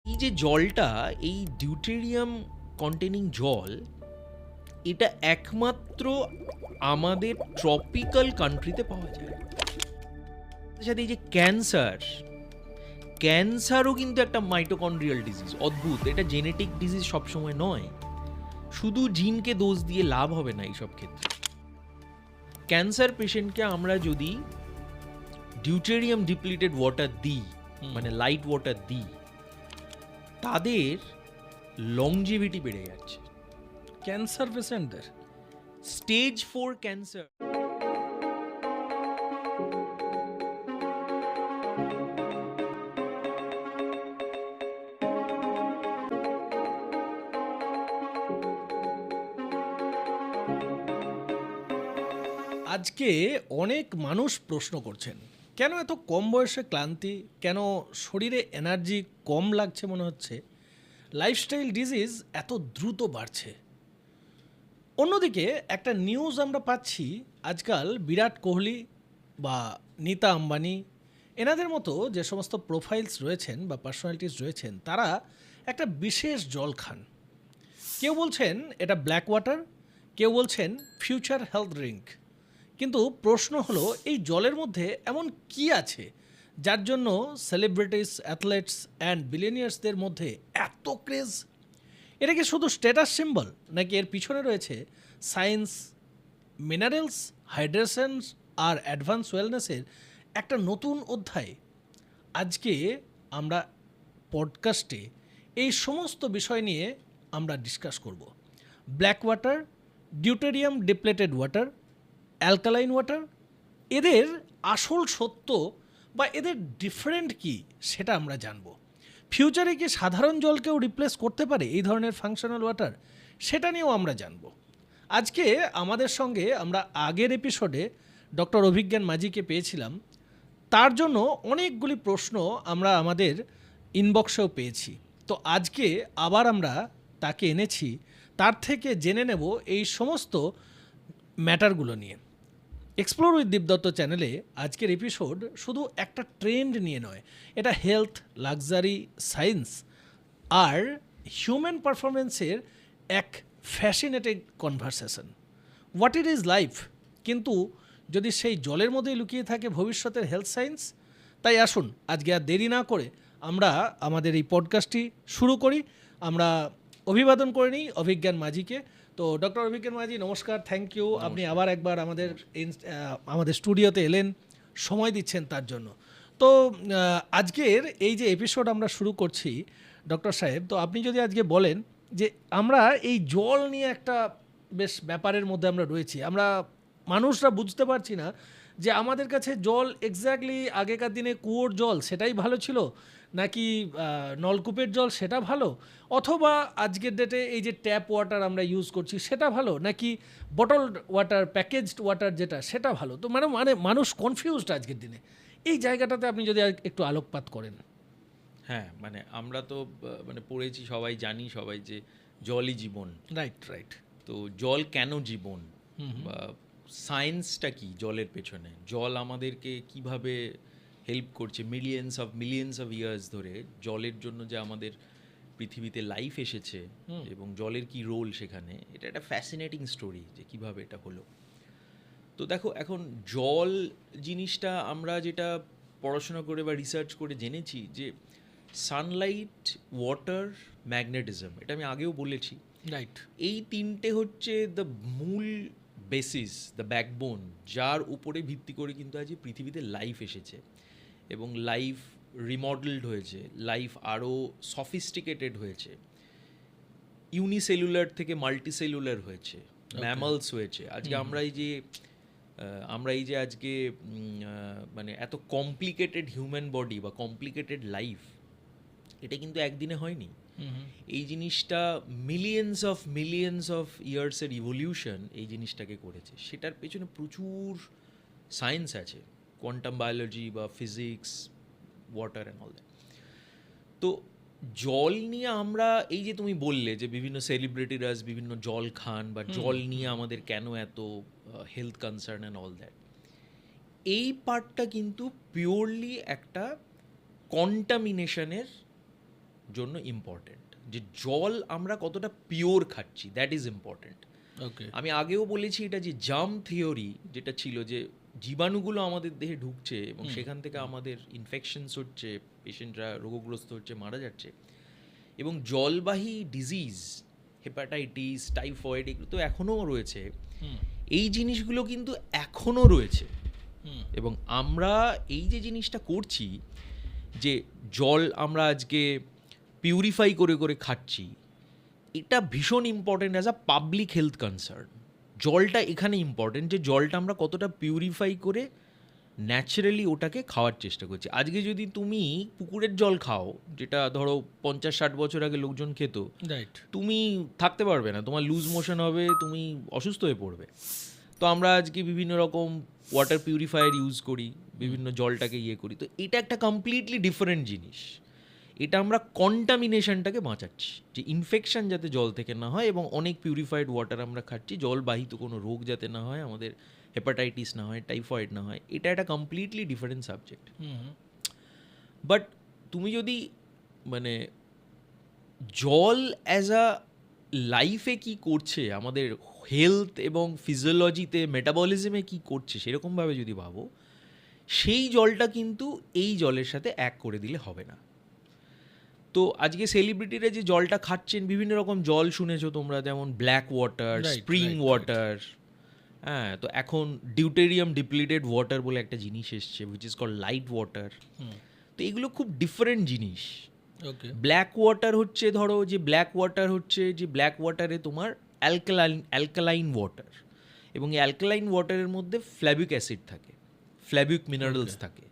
এই যে জলটা, এই ডিউটেরিয়াম কন্টেনিং জল, এটা একমাত্র আমাদের ট্রপিক্যাল কান্ট্রিতে পাওয়া যায়। তার সাথে এই যে ক্যান্সারও কিন্তু একটা মাইটোকন্ড্রিয়াল ডিজিজ। অদ্ভুত, এটা জেনেটিক ডিজিজ সবসময় নয়। শুধু জিনকে দোষ দিয়ে লাভ হবে না এইসব ক্ষেত্রে। ক্যান্সার পেশেন্টকে আমরা যদি ডিউটেরিয়াম ডিপ্লিটেড ওয়াটার দিই, মানে লাইট ওয়াটার দিই, তাদের লংজিভিটি বেড়ে যাচ্ছে। ক্যান্সার পেশেন্টদের স্টেজ 4 ক্যান্সার। আজকে অনেক মানুষ প্রশ্ন করছেন, কেন এত কম বয়সে ক্লান্তি, কেন শরীরে এনার্জি কম লাগছে মনে হচ্ছে, লাইফস্টাইল ডিজিজ এত দ্রুত বাড়ছে। অন্যদিকে একটা নিউজ আমরা পাচ্ছি, আজকাল বিরাট কোহলি বা নীতা আম্বানি এনাদের মতো যে সমস্ত প্রোফাইলস রয়েছেন বা পার্সোনালিটিস রয়েছেন, তারা একটা বিশেষ জল খান। কেউ বলছেন এটা ব্ল্যাক ওয়াটার, কেউ বলছেন ফিউচার হেলথ ড্রিঙ্ক। কিন্তু প্রশ্ন হলো, এই জলের মধ্যে এমন কি আছে যার জন্য সেলিব্রিটিস, অ্যাথলেটস অ্যান্ড বিলিয়নিয়ার্সদের মধ্যে এত ক্রেজ? এটা কি শুধু স্ট্যাটাস সিম্বল, নাকি এর পিছনে রয়েছে সায়েন্স, মিনারেলস, হাইড্রেশনস আর অ্যাডভান্স ওয়েলনেসের একটা নতুন অধ্যায়? আজকে আমরা পডকাস্টে এই সমস্ত বিষয় নিয়ে আমরা ডিসকাস করব। Black water, deuterium depleted water, alkaline water, এদের আসল সত্য বা এদের ডিফারেন্ট কি সেটা আমরা জানব। ফিউচারে কি সাধারণ জলকেও রিপ্লেস করতে পারে এই ধরনের ফাংশনাল ওয়াটার, সেটা নিয়েও আমরা জানব। আজকে আমাদের সঙ্গে আমরা আগের এপিসোডে ডক্টর অভিজ্ঞান মাঝিকে পেয়েছিলাম, তার জন্য অনেকগুলি প্রশ্ন আমরা আমাদের ইনবক্সেও পেয়েছি। তো আজকে আবার আমরা তাকে এনেছি, তার থেকে জেনে নেব এই সমস্ত ম্যাটারগুলো নিয়ে। এক্সপ্লোর উইথ দীপদত্ত চ্যানেলে আজকের এপিসোড শুধু একটা ট্রেন্ড নিয়ে নয়, এটা হেলথ, লাক্সারি, সায়েন্স আর হিউম্যান পারফরমেন্সের এক fascinating conversation. What it is life, কিন্তু যদি সেই জলের মধ্যেই লুকিয়ে থাকে ভবিষ্যতের হেলথ সায়েন্স। তাই আসুন আজকে আর দেরি না করে আমরা আমাদের এই পডকাস্টটি শুরু করি। আমরা অভিবাদন করে নিই অভিজ্ঞান মাঝিকে। তো ডক্টর অভিজ্ঞান মাঝি, নমস্কার, থ্যাংক ইউ, আপনি আবার একবার আমাদের স্টুডিওতে এলেন, সময় দিচ্ছেন তার জন্য। তো আজকের এই যে এপিসোড আমরা শুরু করছি ডক্টর সাহেব, তো আপনি যদি আজকে বলেন যে আমরা এই জল নিয়ে একটা বেশ ব্যাপারের মধ্যে আমরা রয়েছি, আমরা মানুষরা বুঝতে পারছি না যে আমাদের কাছে জল এক্স্যাক্টলি আগেকার দিনে কুয়োর জল সেটাই ভালো ছিল, নাকি নলকূপের জল সেটা ভালো, অথবা আজকের ডেটে এই যে ট্যাপ ওয়াটার আমরা ইউজ করছি সেটা ভালো, নাকি বটলড ওয়াটার, প্যাকেজড ওয়াটার যেটা সেটা ভালো। তো মানে মানুষ কনফিউজড আজকের দিনে। এই জায়গাটাতে আপনি যদি একটু আলোকপাত করেন। হ্যাঁ, মানে আমরা তো মানে পড়েছি, সবাই জানি, সবাই যে জলই জীবন। Right right. তো জল কেন জীবন, বা সায়েন্সটা কি জলের পেছনে, জল আমাদেরকে কিভাবে হেল্প করছে মিলিয়ন্স অফ ইয়ার্স ধরে, জলের জন্য যে আমাদের পৃথিবীতে লাইফ এসেছে এবং জলের কি রোল সেখানে, এটা একটা ফ্যাসিনেটিং স্টোরি যে কিভাবে এটা হলো। তো দেখো, এখন জল জিনিসটা আমরা যেটা পড়াশোনা করে বা রিসার্চ করে জেনেছি যে সানলাইট, ওয়াটার, ম্যাগনেটিজম, এটা আমি আগেও বলেছি। রাইট। এই তিনটে হচ্ছে দ্য মূল বেসিস, দ্য ব্যাকবোন, যার উপরে ভিত্তি করে কিন্তু আজ পৃথিবীতে লাইফ এসেছে এবং লাইফ রিমডেলড হয়েছে, লাইফ আরও সফিস্টিকেটেড হয়েছে, ইউনিসেলুলার থেকে মাল্টিসেলুলার হয়েছে, ম্যামালস হয়েছে। আজকে আমরা এই যে আজকে মানে এত কমপ্লিকেটেড হিউম্যান বডি বা কমপ্লিকেটেড লাইফ, এটা কিন্তু একদিনে হয়নি। এই জিনিসটা মিলিয়ন্স অফ ইয়ার্সের ইভলিউশন এই জিনিসটাকে করেছে। সেটার পেছনে প্রচুর সায়েন্স আছে, কোয়ান্টাম বায়োলজি বা physics, water and all that. তো জল নিয়ে আমরা, এই যে তুমি বললে যে বিভিন্ন সেলিব্রিটিরা বিভিন্ন জল খান, বা জল নিয়ে আমাদের কেন এত health concern and all that, এই পার্টটা কিন্তু পিওরলি একটা কন্টামিনেশনের জন্য ইম্পর্টেন্ট, যে জল আমরা কতটা পিওর খাচ্ছি, দ্যাট ইজ ইম্পর্টেন্ট। ওকে আমি আগেও বলেছি এটা, যে জার্ম থিওরি যেটা ছিল, যে জীবাণুগুলো আমাদের দেহে ঢুকছে এবং সেখান থেকে আমাদের ইনফেকশনস হচ্ছে, পেশেন্টরা রোগগ্রস্ত হচ্ছে, মারা যাচ্ছে, এবং জলবাহী ডিজিজ, হেপাটাইটিস, টাইফয়েড, এগুলো তো এখনও রয়েছে। এই জিনিসগুলো কিন্তু এখনও রয়েছে, এবং আমরা এই যে জিনিসটা করছি, যে জল আমরা আজকে পিউরিফাই করে করে খাচ্ছি, এটা ভীষণ important as a public health concern. জলটা এখানে ইম্পর্টেন্ট, যে জলটা আমরা কতটা পিউরিফাই করে ন্যাচারালি ওটাকে খাওয়ার চেষ্টা করছি। আজকে যদি তুমি পুকুরের জল খাও, যেটা ধরো 50-60 বছর আগে লোকজন খেত, রাইট তুমি থাকতে পারবে না, তোমার লুজ মোশন হবে, তুমি অসুস্থ হয়ে পড়বে। তো আমরা আজকে বিভিন্ন রকম ওয়াটার পিউরিফায়ার ইউজ করি, বিভিন্ন জলটাকে ইয়ে করি। তো এটা একটা কমপ্লিটলি ডিফারেন্ট জিনিস। এটা আমরা কন্টামিনেশনটাকে বাঁচাচ্ছি, যে ইনফেকশন যাতে জল থেকে না হয়, এবং অনেক পিউরিফাইড ওয়াটার আমরা খাচ্ছি, জলবাহিত কোনো রোগ যাতে না হয়, আমাদের হেপাটাইটিস না হয়, টাইফয়েড না হয়। এটা একটা কমপ্লিটলি ডিফারেন্ট সাবজেক্ট। বাট তুমি যদি মানে জল অ্যাজ আ লাইফে কি করছে, আমাদের হেলথ এবং ফিজিওলজিতে, মেটাবলিজমে কি করছে, সেরকমভাবে যদি ভাবো, সেই জলটা কিন্তু এই জলের সাথে এক করে দিলে হবে না। তো আজকে সেলিব্রিটিরা যে জলটা খাচ্ছেন, বিভিন্ন রকম জল শুনেছো তোমরা, যেমন ব্ল্যাক ওয়াটার, স্প্রিং ওয়াটার, হ্যাঁ, তো এখন ডিউটেরিয়াম ডিপ্লিটেড ওয়াটার বলে একটা জিনিস এসছে, which is called light water. তো এগুলো খুব ডিফারেন্ট জিনিস। ওকে ব্ল্যাক ওয়াটার হচ্ছে, ধরো যে ব্ল্যাক ওয়াটার হচ্ছে, যে ব্ল্যাক ওয়াটারে তোমার অ্যালকালাইন ওয়াটার, এবং এই অ্যালকালাইন ওয়াটারের মধ্যে ফ্ল্যাবিক অ্যাসিড থাকে, ফ্ল্যাবিক মিনারেলস থাকে।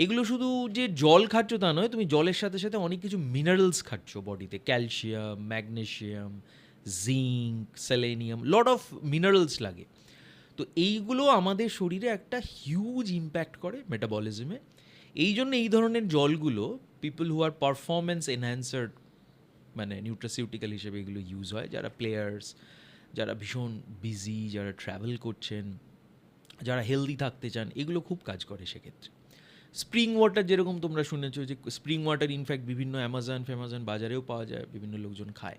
এগুলো শুধু যে জল খাচ্ছ তা নয়, তুমি জলের সাথে সাথে অনেক কিছু মিনারেলস খাচ্ছ বডিতে, calcium, magnesium, zinc, selenium, lot of minerals লাগে। তো এইগুলো আমাদের শরীরে একটা হিউজ ইম্প্যাক্ট করে মেটাবলিজমে। এই জন্য এই ধরনের জলগুলো people who are performance enhancer, মানে নিউট্রাসিউটিক্যাল হিসেবে এগুলো ইউজ হয়, যারা প্লেয়ার্স, যারা ভীষণ বিজি, যারা ট্রাভেল করছেন, যারা হেলদি থাকতে চান, এগুলো খুব কাজ করে সেক্ষেত্রে। স্প্রিং ওয়াটার যেরকম তোমরা শুনেছো, যে স্প্রিং ওয়াটার ইনফ্যাক্ট বিভিন্ন অ্যামাজন বাজারেও পাওয়া যায়, বিভিন্ন লোকজন খায়।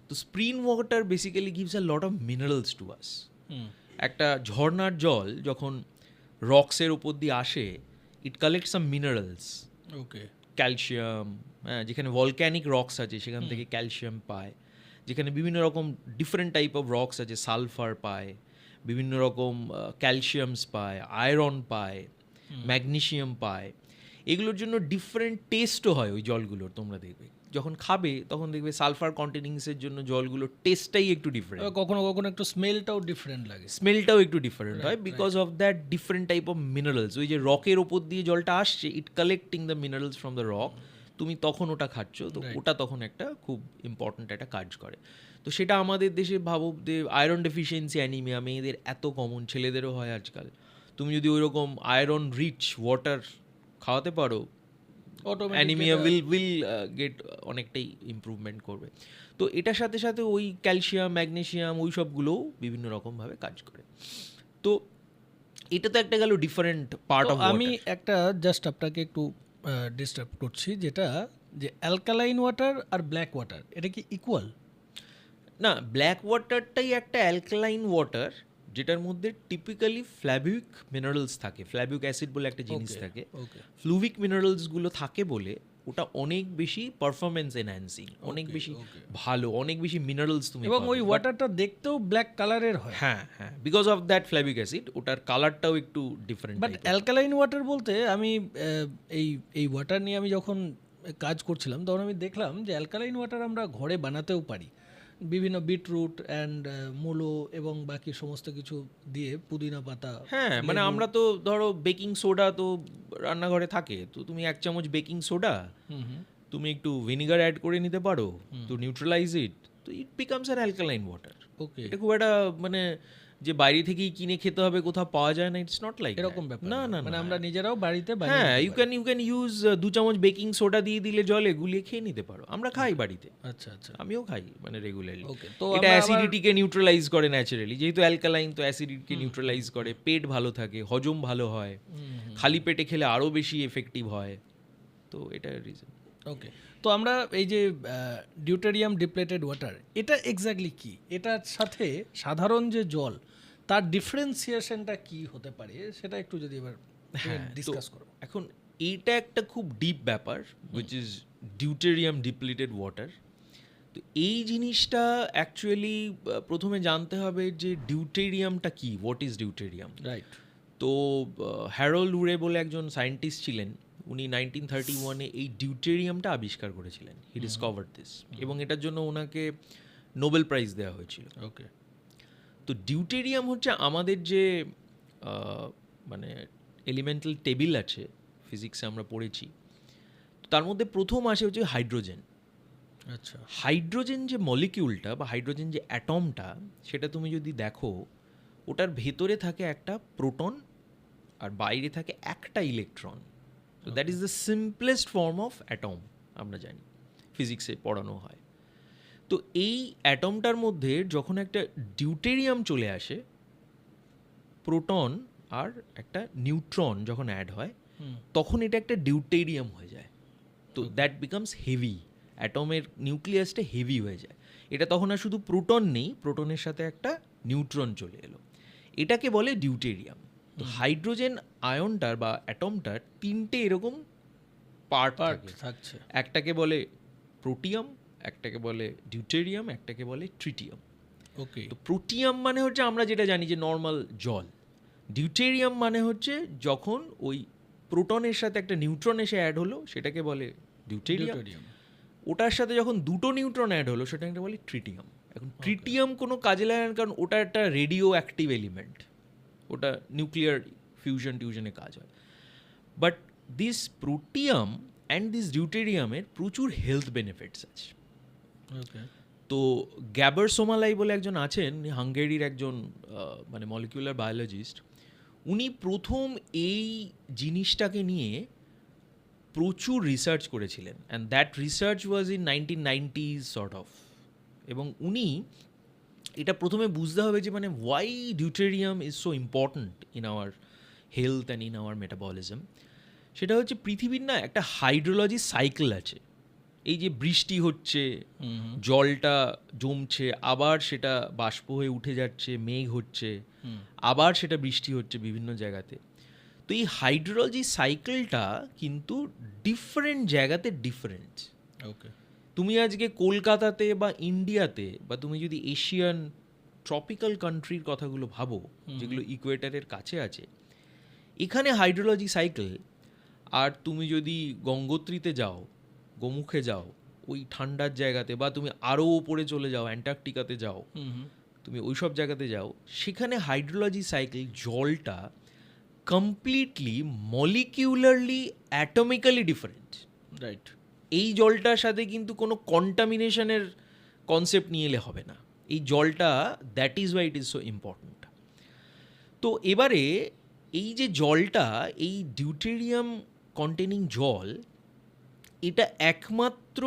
তো spring water basically gives a lot of minerals to us. একটা ঝর্ণার জল যখন রক্সের উপর দিয়ে আসে, ইট কালেক্ট সাম মিনারেলস, ওকে ক্যালসিয়াম, হ্যাঁ, যেখানে ভলক্যানিক রক্স আছে সেখান থেকে ক্যালসিয়াম পায়, যেখানে বিভিন্ন রকম ডিফারেন্ট টাইপ অফ রক্স আছে, সালফার পায়, বিভিন্ন রকম ক্যালসিয়ামস পায়, আয়রন পায়, ম্যাগনেশিয়াম পায়। এগুলোর জন্য ডিফারেন্ট টেস্টও হয় ওই জলগুলোর। তোমরা দেখবে যখন খাবে তখন দেখবে সালফার কন্টেনিংসের জন্য জলগুলোর টেস্টটাই একটু ডিফারেন্ট, কখনো কখনো একটু স্মেলটাও ডিফারেন্ট লাগে, স্মেলটাও একটু ডিফারেন্ট হয়, because of that different type of minerals. ওই যে রকের ওপর দিয়ে জলটা আসছে, it collecting the minerals from the rock, তুমি তখন ওটা খাচ্ছ, তো ওটা তখন একটা খুব ইম্পর্ট্যান্ট একটা কাজ করে। তো সেটা আমাদের দেশে ভাবো যে আয়রন ডেফিসিয়েন্সি, অ্যানিমিয়া মেয়েদের এত কমন, ছেলেদেরও হয় আজকাল। তুমি যদি ওই রকম আয়রন রিচ ওয়াটার খাওয়াতে পারো, অ্যানিমিয়া উইল গেট অনেকটাই ইমপ্রুভমেন্ট করবে। তো এটার সাথে সাথে ওই ক্যালসিয়াম, ম্যাগনেশিয়াম, ওই সবগুলোও বিভিন্ন রকমভাবে কাজ করে। তো এটা তো একটা গেল ডিফারেন্ট পার্ট অফ। আমি একটা জাস্ট আপনাকে একটু ডিস্টার্ব করছি, যেটা যে অ্যালকালাইন ওয়াটার আর ব্ল্যাক ওয়াটার, এটা কি ইকুয়াল? না, ব্ল্যাক ওয়াটারটাই একটা অ্যালকালাইন ওয়াটার, যেটার মধ্যে টিপিক্যালি ফ্ল্যাভিক মিনারেলস থাকে, ফ্ল্যাভিক অ্যাসিড বলে একটা জিনিস থাকে, ফ্লুভিক মিনারেলসগুলো থাকে বলে ওটা অনেক বেশি পারফরমেন্স এনহ্যান্সিং, অনেক বেশি ভালো, অনেক বেশি মিনারেলস তুমি, এবং ওই ওয়াটারটা দেখতেও ব্ল্যাক কালারের হয়। হ্যাঁ হ্যাঁ, বিকজ অফ দ্যাট ফ্ল্যাভিক অ্যাসিড, ওটার কালারটাও একটু ডিফারেন্ট। বাট অ্যালকালাইন ওয়াটার বলতে আমি এই ওয়াটার নিয়ে আমি যখন কাজ করছিলাম তখন আমি দেখলাম যে অ্যালকালাইন ওয়াটার আমরা ঘরে বানাতেও পারি, বিভিন্ন বিটরুট অ্যান্ড মূলো এবং বাকি সমস্ত কিছু দিয়ে, পুদিনা পাতা। হ্যাঁ, মানে আমরা তো ধরো বেকিং সোডা তো রান্নাঘরে থাকে, তো তুমি 1 চামচ বেকিং সোডা, তুমি একটু ভিনিগার অ্যাড করে নিতে পারো টু নিউট্রালাইজ ইট, তো it becomes an alkaline water. Okay, এটা খুব একটা মানে যে বাইরে থেকেই কিনে খেতে হবে, কোথাও পাওয়া যায় না, ইটস নট লাইক এরকম ব্যাপার না না, মানে আমরা নিজেরাও বাড়িতে হ্যাঁ, ইউ ক্যান ইউজ 2 চামচ বেকিং সোডা দিয়ে দিলে জলে গুলিয়ে খেয়ে নিতে পারো। আমরা খাই বাড়িতে, আচ্ছা আচ্ছা, আমিও খাই মানে রেগুলারলি। ওকে, তো এটা অ্যাসিডিটিকে নিউট্রালাইজ করে ন্যাচারালি, যেহেতু অ্যালকালাইন, তো অ্যাসিডিটিকে নিউট্রালাইজ করে, পেট ভালো থাকে, হজম ভালো হয়, খালি পেটে খেলে আরও বেশি এফেক্টিভ হয়, তো এটা রিজন। ওকে, তো আমরা এই যে ডিউটেরিয়াম ডিপ্লেটেড ওয়াটার, এটা এক্স্যাক্টলি কি? এটার সাথে সাধারণ যে জল, তার ডিফারেন্সিয়েশনটা কি হতে পারে, সেটা একটু যদি এবার ডিসকাস করো। এখন এইটা একটা খুব ডিপ ব্যাপার, which is deuterium depleted water. তো এই জিনিসটা অ্যাকচুয়ালি প্রথমে জানতে হবে যে ডিউটেরিয়ামটা কি, হোয়াট ইজ ডিউটেরিয়াম। রাইট। তো হ্যারোল্ড উরে বলে একজন সায়েন্টিস্ট ছিলেন, উনি 1931-এ এই ডিউটেরিয়ামটা আবিষ্কার করেছিলেন। হি ডিসকভার্ড দিস, এবং এটার জন্য ওনাকে নোবেল প্রাইজ দেওয়া হয়েছিল। ওকে। তো ডিউটেরিয়াম হচ্ছে আমাদের যে মানে এলিমেন্টাল টেবিল আছে, ফিজিক্সে আমরা পড়েছি, তার মধ্যে প্রথম আসে হচ্ছে হাইড্রোজেন। আচ্ছা। হাইড্রোজেন যে মলিকিউলটা বা হাইড্রোজেন যে অ্যাটমটা, সেটা তুমি যদি দেখো, ওটার ভেতরে থাকে একটা প্রোটন আর বাইরে থাকে একটা ইলেকট্রন। তো that is the simplest form of atom, আমরা জানি ফিজিক্সে পড়ানো হয়। তো এই অ্যাটমটার মধ্যে যখন একটা ডিউটেরিয়াম চলে আসে, প্রোটন আর একটা নিউট্রন যখন অ্যাড হয়, তখন এটা একটা ডিউটেরিয়াম হয়ে যায়। তো দ্যাট বিকামস হেভি, অ্যাটমের নিউক্লিয়াসটা হেভি হয়ে যায়। এটা তখন আর শুধু প্রোটন নেই, প্রোটনের সাথে একটা নিউট্রন চলে এলো, এটাকে বলে ডিউটেরিয়াম। তো হাইড্রোজেন আয়নটার বা অ্যাটমটার তিনটে এরকম পার্ট থাকছে। একটাকে বলে প্রোটিয়াম, একটাকে বলে ডিউটেরিয়াম, একটাকে বলে ট্রিটিয়াম। ওকে। তো প্রোটিয়াম মানে হচ্ছে আমরা যেটা জানি যে নর্মাল জল। ডিউটেরিয়াম মানে হচ্ছে যখন ওই প্রোটনের সাথে একটা নিউট্রন এসে অ্যাড হলো, সেটাকে বলে ডিউটেরিয়াম। ওটার সাথে যখন দুটো নিউট্রন অ্যাড হলো, সেটাকে বলে ট্রিটিয়াম। এখন ট্রিটিয়াম কোনো কাজে লাগে না, কারণ ওটা একটা রেডিও অ্যাক্টিভ এলিমেন্ট, ওটা নিউক্লিয়ার টিউশনে কাজ হয়। But this protium and this ডিউটেরিয়ামের প্রচুর হেলথ বেনিফিটস আছে। ওকে। তো গ্যাবার সোমালাই বলে একজন আছেন, হাঙ্গেরির একজন মানে মলিকিউলার বায়োলজিস্ট। উনি প্রথম এই জিনিসটাকে নিয়ে প্রচুর রিসার্চ করেছিলেন, and that research was in 1990s sort of. এবং উনি এটা প্রথমে বুঝতে হবে যে মানে why deuterium is so important in our health and in our metabolism. সেটা হচ্ছে পৃথিবীর না একটা হাইড্রোলজি সাইকেল আছে। এই যে বৃষ্টি হচ্ছে, জলটা জমছে, আবার সেটা বাষ্প হয়ে উঠে যাচ্ছে, মেঘ হচ্ছে, আবার সেটা বৃষ্টি হচ্ছে বিভিন্ন জায়গাতে। তো এই হাইড্রোলজি সাইকেলটা কিন্তু ডিফারেন্ট জায়গাতে ডিফারেন্ট। ওকে। তুমি আজকে কলকাতাতে বা ইন্ডিয়াতে, বা তুমি যদি এশিয়ান ট্রপিক্যাল কান্ট্রির কথাগুলো ভাবো, যেগুলো ইকুয়েটারের কাছে আছে, এখানে হাইড্রোলজি সাইকেল। আর তুমি যদি গঙ্গোত্রীতে যাও, গোমুখে যাও, ওই ঠান্ডার জায়গাতে, বা তুমি আরও ওপরে চলে যাও, অ্যান্টার্কটিকাতে যাও, তুমি ওই সব জায়গাতে যাও, সেখানে হাইড্রোলজি সাইকেল জলটা কমপ্লিটলি মলিকিউলারলি অ্যাটমিক্যালি ডিফারেন্ট। রাইট। এই জলটার সাথে কিন্তু কোনো কন্টামিনেশনের কনসেপ্ট নিয়ে এলে হবে না। এই জলটা, that is why it is so important. তো এবারে এই যে জলটা, এই ডিউটেরিয়াম কন্টেনিং জল, এটা একমাত্র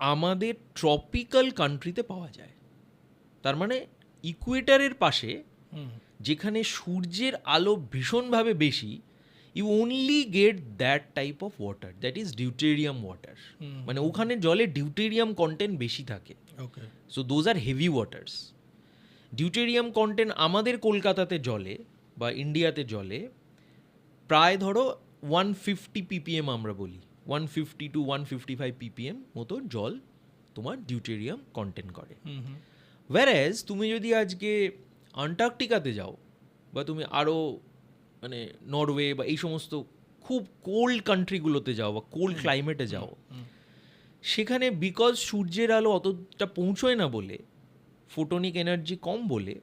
আমাদের ট্রপিক্যাল কান্ট্রিতে পাওয়া যায়। তার মানে ইকুয়েটারের পাশে, যেখানে সূর্যের আলো ভীষণভাবে বেশি, you only get that type of water, that is deuterium water. মানে ওখানে জলে ডিউটেরিয়াম কন্টেন্ট বেশি থাকে। Okay. So those are heavy waters. Deuterium content আমাদের কলকাতাতে জলে বা ইন্ডিয়াতে জলে প্রায় ধরো 150 ppm, আমরা বলি 150 to 155 ppm মতো জল তোমার ডিউটেরিয়াম কন্টেন্ট করে। ওয়্যারএজ তুমি যদি আজকে আন্টার্কটিকাতে যাও, বা তুমি আরও মানে নরওয়ে বা এই সমস্ত খুব কোল্ড কান্ট্রিগুলোতে যাও বা কোল্ড ক্লাইমেটে যাও, সেখানে বিকজ সূর্যের আলো অতটা পৌঁছয় না বলে, ফোটনিক এনার্জি কম বলে,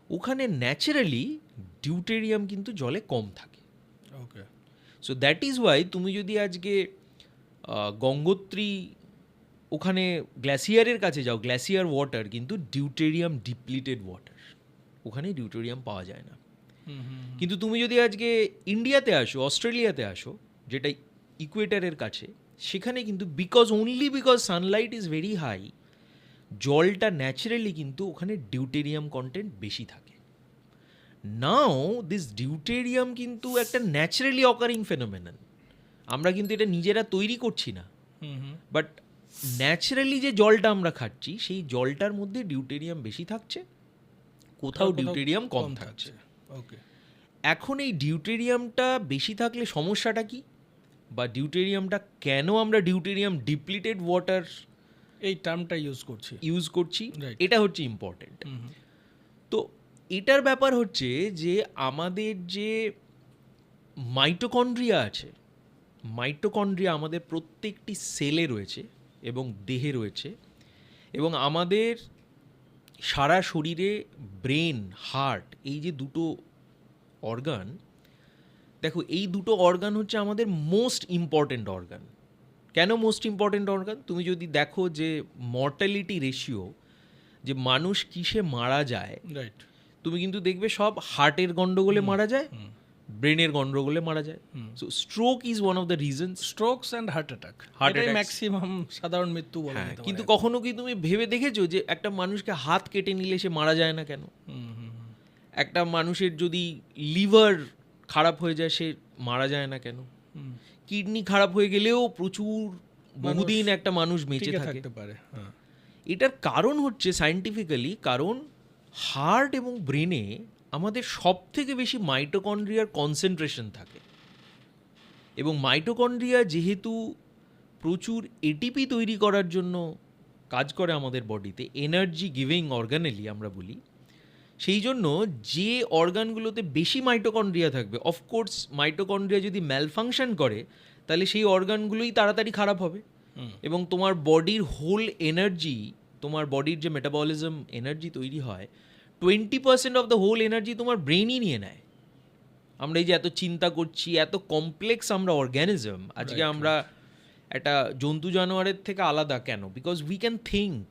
ওখানে ন্যাচারালি ডিউটেরিয়াম কিন্তু জলে কম থাকে। Okay. So that is Y তুমি যদি আজকে গঙ্গোত্রী ওখানে গ্ল্যাসিয়ারের কাছে যাও, গ্ল্যাসিয়ার ওয়াটার কিন্তু ডিউটেরিয়াম ডিপ্লিটেড ওয়াটার, ওখানে ডিউটেরিয়াম পাওয়া যায় না। কিন্তু তুমি যদি আজকে ইন্ডিয়াতে আসো, অস্ট্রেলিয়াতে আসো, যেটা ইকুয়েটারের কাছে, সেখানে কিন্তু only because sunlight is very high, জলটা ন্যাচারালি কিন্তু ওখানে ডিউটেরিয়াম কন্টেন্ট বেশি থাকে। নাও দিস ডিউটেরিয়াম কিন্তু একটা ন্যাচারালি অকারিং ফেনোমেনন, আমরা কিন্তু এটা নিজেরা তৈরি করছি না, বাট ন্যাচারালি যে জলটা আমরা খাচ্ছি সেই জলটার মধ্যে ডিউটেরিয়াম বেশি থাকছে, কোথাও ডিউটেরিয়াম কম থাকছে। ওকে, এখন এই ডিউটেরিয়ামটা বেশি থাকলে সমস্যাটা কি, বা ডিউটেরিয়ামটা কেন আমরা ডিউটেরিয়াম ডিপ্লিটেড ওয়াটার এই টার্মটা ইউজ করছি, Right. এটা হচ্ছে ইম্পর্টেন্ট। তো এটার ব্যাপার হচ্ছে যে আমাদের যে মাইটোকন্ড্রিয়া আছে, মাইটোকন্ড্রিয়া আমাদের প্রত্যেকটি সেলে রয়েছে এবং দেহে রয়েছে, এবং আমাদের সারা শরীরে ব্রেন, হার্ট, এই যে দুটো অর্গান, দেখো এই দুটো অর্গান হচ্ছে আমাদের মোস্ট ইম্পর্ট্যান্ট অর্গান। কেন মোস্ট ইম্পর্ট্যান্ট অর্গান? তুমি যদি দেখো যে মর্টালিটি রেশিও, যে মানুষ কিসে মারা যায়, রাইট, তুমি কিন্তু দেখবে সব হার্টের গন্ডগোলে মারা যায়, ব্রেনের গন্ডগোলে মারা যায়। So stroke is one of the reasons. Strokes and heart attack, Heart এটাই attacks. ম্যাক্সিমাম সাধারণ মৃত্যু বলা যেতে পারে। কিন্তু কখনো কি তুমি ভেবে দেখেছো যে একটা মানুষকে হাত কেটে নিলে সে মারা যায় না কেন? একটা মানুষের যদি লিভার খারাপ হয়ে যায় সে মারা যায় না কেন? কিডনি খারাপ হয়ে গেলেও প্রচুর বহুদিন একটা মানুষ বেঁচে টিকে থাকে। থাকতে পারে। হ্যাঁ, এটার কারণ হচ্ছে সায়েন্টিফিক্যালি, কারণ হার্ট এবং ব্রেনে আমাদের সব থেকে বেশি মাইটোকন্ড্রিয়ার কনসেন্ট্রেশন থাকে, এবং মাইটোকন্ড্রিয়া যেহেতু প্রচুর এটিপি তৈরি করার জন্য কাজ করে আমাদের বডিতে, এনার্জি গিভিং অর্গানেলি আমরা বলি, সেই জন্য যে অর্গানগুলোতে বেশি মাইটোকন্ড্রিয়া থাকবে, অফকোর্স মাইটোকন্ড্রিয়া যদি ম্যালফাংশন করে তাহলে সেই অর্গানগুলোই তাড়াতাড়ি খারাপ হবে, এবং তোমার বডির হোল এনার্জি, তোমার বডির যে মেটাবলিজম এনার্জি তৈরি হয়, 20% অফ দ্য হোল এনার্জি তোমার ব্রেনই নিয়ে নেয়। আমরা এই যে এত চিন্তা করছি, এত কমপ্লেক্স আমরা অর্গ্যানিজম, আজকে আমরা একটা জন্তু জানোয়ারের থেকে আলাদা কেন? Because we can think,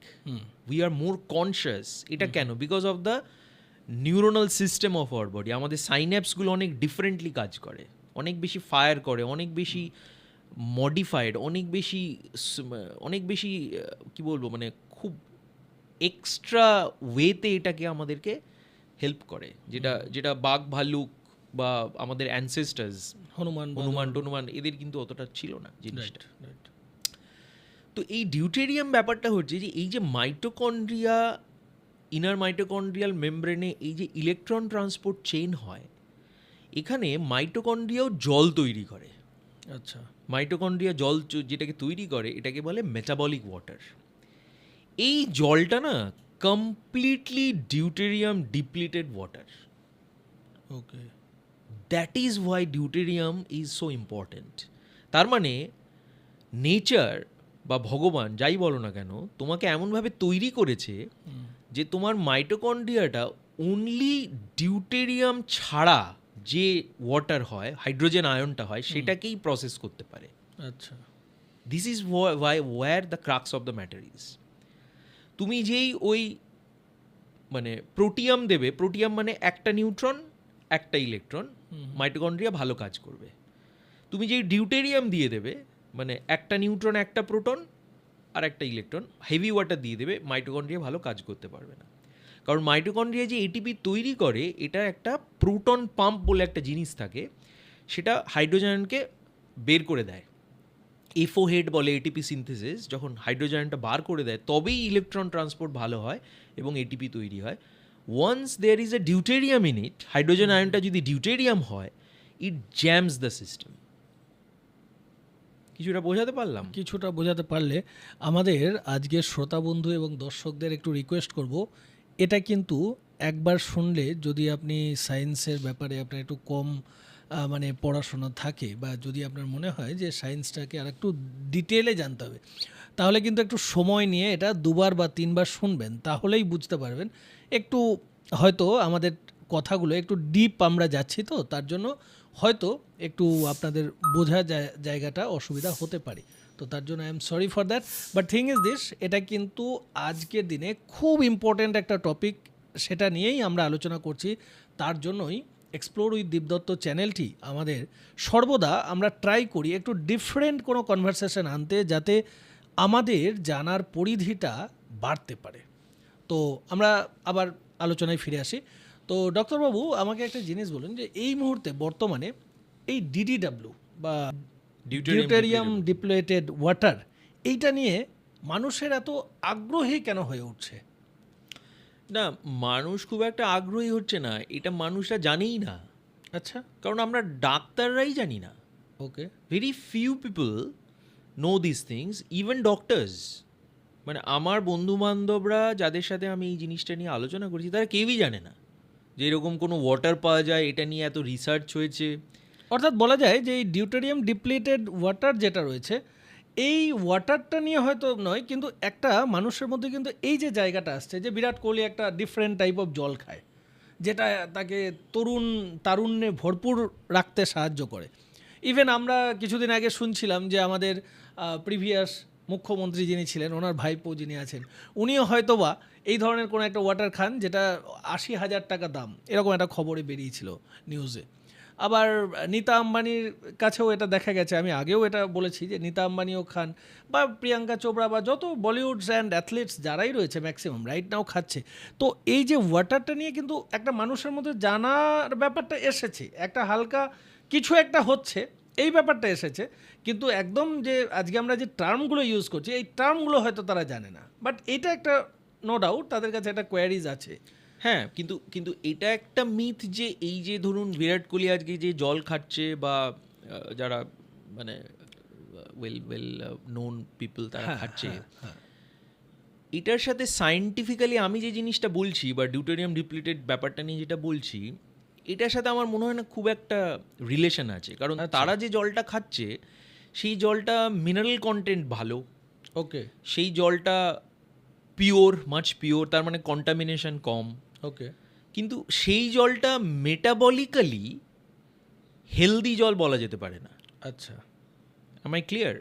we are more conscious. এটা কেন? Because of the neuronal system of our body. আমাদের সাইন্যাপসগুলো অনেক ডিফারেন্টলি কাজ করে, অনেক বেশি ফায়ার করে, অনেক বেশি মডিফাইড, অনেক বেশি কি বলবো, মানে খুব এক্সট্রা ওয়েতে এটাকে আমাদেরকে হেল্প করে, যেটা বাঘ ভাল্লুক বা আমাদের অ্যানসেস্টার্স হনুমান এদের কিন্তু অতটা ছিল না জিনিসটা। তো এই ডিউটেরিয়াম ব্যাপারটা হচ্ছে যে এই যে মাইটোকন্ড্রিয়া, ইনার মাইটোকন্ড্রিয়াল মেমব্রেনে এই যে ইলেকট্রন ট্রান্সপোর্ট চেইন হয়, এখানে মাইটোকন্ড্রিয়াও জল তৈরি করে। আচ্ছা, মাইটোকন্ড্রিয়া জল যেটাকে তৈরি করে এটাকে বলে মেটাবলিক ওয়াটার। এই জলটা না completely deuterium depleted water. Okay, that is Y deuterium is so important. তার মানে নেচার বা ভগবান যাই বলো না কেন, তোমাকে এমনভাবে তৈরি করেছে যে তোমার মাইটোকন্ড্রিয়াটা অনলি ডিউটেরিয়াম ছাড়া যে ওয়াটার হয়, হাইড্রোজেন আয়নটা হয়, সেটাকেই প্রসেস করতে পারে। আচ্ছা, this is where the crux of the matter is. তুমি যেই ওই মানে প্রোটিয়াম দেবে, প্রোটিয়াম মানে একটা নিউট্রন একটা ইলেকট্রন, মাইটোকন্ড্রিয়া ভালো কাজ করবে। তুমি যেই ডিউটেরিয়াম দিয়ে দেবে, মানে একটা নিউট্রন একটা প্রোটন আর একটা ইলেকট্রন, হেভি ওয়াটার দিয়ে দেবে, মাইটোকন্ড্রিয়া ভালো কাজ করতে পারবে না। কারণ মাইটোকন্ড্রিয়া যে এটিপি তৈরি করে, এটা একটা প্রোটন পাম্প বলে একটা জিনিস থাকে, সেটা হাইড্রোজেনকে বের করে দেয়। এফও হেড বলে এটিপি সিনথেসিস, যখন হাইড্রোজেনটা বার করে দেয় তবেই ইলেকট্রন ট্রান্সপোর্ট ভালো হয় এবং এটিপি তৈরি হয়। Once there is a deuterium in it, hydrogen আয়নটা যদি ডিউটেরিয়াম হয়, ইট জ্যামস দ্য সিস্টেম। কিছুটা বোঝাতে পারলাম? কিছুটা বোঝাতে পারলে আমাদের আজকের শ্রোতা বন্ধু এবং দর্শকদের একটু রিকোয়েস্ট করব, এটা কিন্তু একবার শুনলে, যদি আপনি সায়েন্সের ব্যাপারে আপনার একটু কম মানে পড়াশোনা থাকে, বা যদি আপনার মনে হয় যে সায়েন্সটাকে আর একটু ডিটেলে জানতে হবে, তাহলে কিন্তু একটু সময় নিয়ে এটা 2বার বা 3বার শুনবেন, তাহলেই বুঝতে পারবেন। একটু হয়তো আমাদের কথাগুলো একটু ডিপ আমরা যাচ্ছি, তো তার জন্য হয়তো একটু আপনাদের বোঝা জায়গাটা অসুবিধা হতে পারে। তো তার জন্য I am sorry for that. But thing is this, এটা কিন্তু আজকের দিনে খুব ইম্পর্ট্যান্ট একটা টপিক, সেটা নিয়েই আমরা আলোচনা করছি। তার জন্যই এক্সপ্লোর উইথ দীপদত্ত চ্যানেলটি আমাদের সর্বদা আমরা ট্রাই করি একটু ডিফারেন্ট কোনো কনভারসেশন আনতে, যাতে আমাদের জানার পরিধিটা বাড়তে পারে। তো আমরা আবার আলোচনায় ফিরে আসি। তো ডক্টরবাবু, আমাকে একটা জিনিস বলুন, যে এই মুহূর্তে বর্তমানে এই ডিডিডাব্লিউ বা ডিউটেরিয়াম ডিপ্লেটেড ওয়াটার, এইটা নিয়ে মানুষের এত আগ্রহী কেন হয়ে উঠছে? না, মানুষ খুব একটা আগ্রহী হচ্ছে না, এটা মানুষরা জানেই না। আচ্ছা, কারণ আমরা ডাক্তাররাই জানি না। Okay, very few people know this things, even doctors. মানে আমার বন্ধু বান্ধবরা যাদের সাথে আমি এই জিনিসটা নিয়ে আলোচনা করেছি, তারা কেউই জানে না যে এরকম কোনো ওয়াটার পাওয়া যায়, এটা নিয়ে এত রিসার্চ হয়েছে। অর্থাৎ বলা যায় যে এই ডিউটেরিয়াম ডিপ্লিটেড ওয়াটার যেটা রয়েছে, এই ওয়াটারটা নিয়ে হয়তো নয়, কিন্তু একটা মানুষের মধ্যে কিন্তু এই যে জায়গাটা আসছে যে বিরাট কোহলি একটা ডিফারেন্ট টাইপ অফ জল খায়, যেটা তাকে তারুণ্যে ভরপুর রাখতে সাহায্য করে। ইভেন আমরা কিছুদিন আগে শুনছিলাম যে আমাদের প্রিভিয়াস মুখ্যমন্ত্রী যিনি ছিলেন, ওনার ভাইপো যিনি আছেন, উনিও হয়তোবা এই ধরনের কোনো একটা ওয়াটার খান যেটা 80,000 টাকা দাম, এরকম একটা খবরে বেরিয়েছিল নিউজে। আবার নীতা আম্বানির কাছেও এটা দেখা গেছে, আমি আগেও এটা বলেছি যে নীতা আম্বানিও খান, বা প্রিয়াঙ্কা চোপড়া, বা যত বলিউডস অ্যান্ড অ্যাথলিটস যারাই রয়েছে ম্যাক্সিমাম রাইট নাও খাচ্ছে। তো এই যে ওয়াটারটা নিয়ে কিন্তু একটা মানুষের মধ্যে জানার ব্যাপারটা এসেছে, একটা হালকা কিছু একটা হচ্ছে এই ব্যাপারটা এসেছে, কিন্তু একদম যে আজকে আমরা যে টার্মগুলো ইউজ করছি এই টার্মগুলো হয়তো তারা জানে না, বাট এটা একটা নো ডাউট তাদের কাছে একটা কোয়ারিজ আছে। হ্যাঁ, কিন্তু কিন্তু এটা একটা মিথ যে এই যে ধরুন বিরাট কোহলি আজকে যে জল খাচ্ছে, বা যারা মানে ওয়েল নোন পিপল তারা খাচ্ছে, এটার সাথে সায়েন্টিফিক্যালি আমি যে জিনিসটা বলছি বা ডিউটেরিয়াম ডিপ্লিটেড ব্যাপারটা নিয়ে যেটা বলছি, এটার সাথে আমার মনে হয় না খুব একটা রিলেশন আছে। কারণ তারা যে জলটা খাচ্ছে সেই জলটা মিনারেল কন্টেন্ট ভালো, ওকে, সেই জলটা পিওর, মাচ পিওর, তার মানে কন্টামিনেশন কম। ওকে, কিন্তু সেই জলটা মেটাবলিক্যালি হেলদি জল বলা যেতে পারে না। আচ্ছা, am I ক্লিয়ার?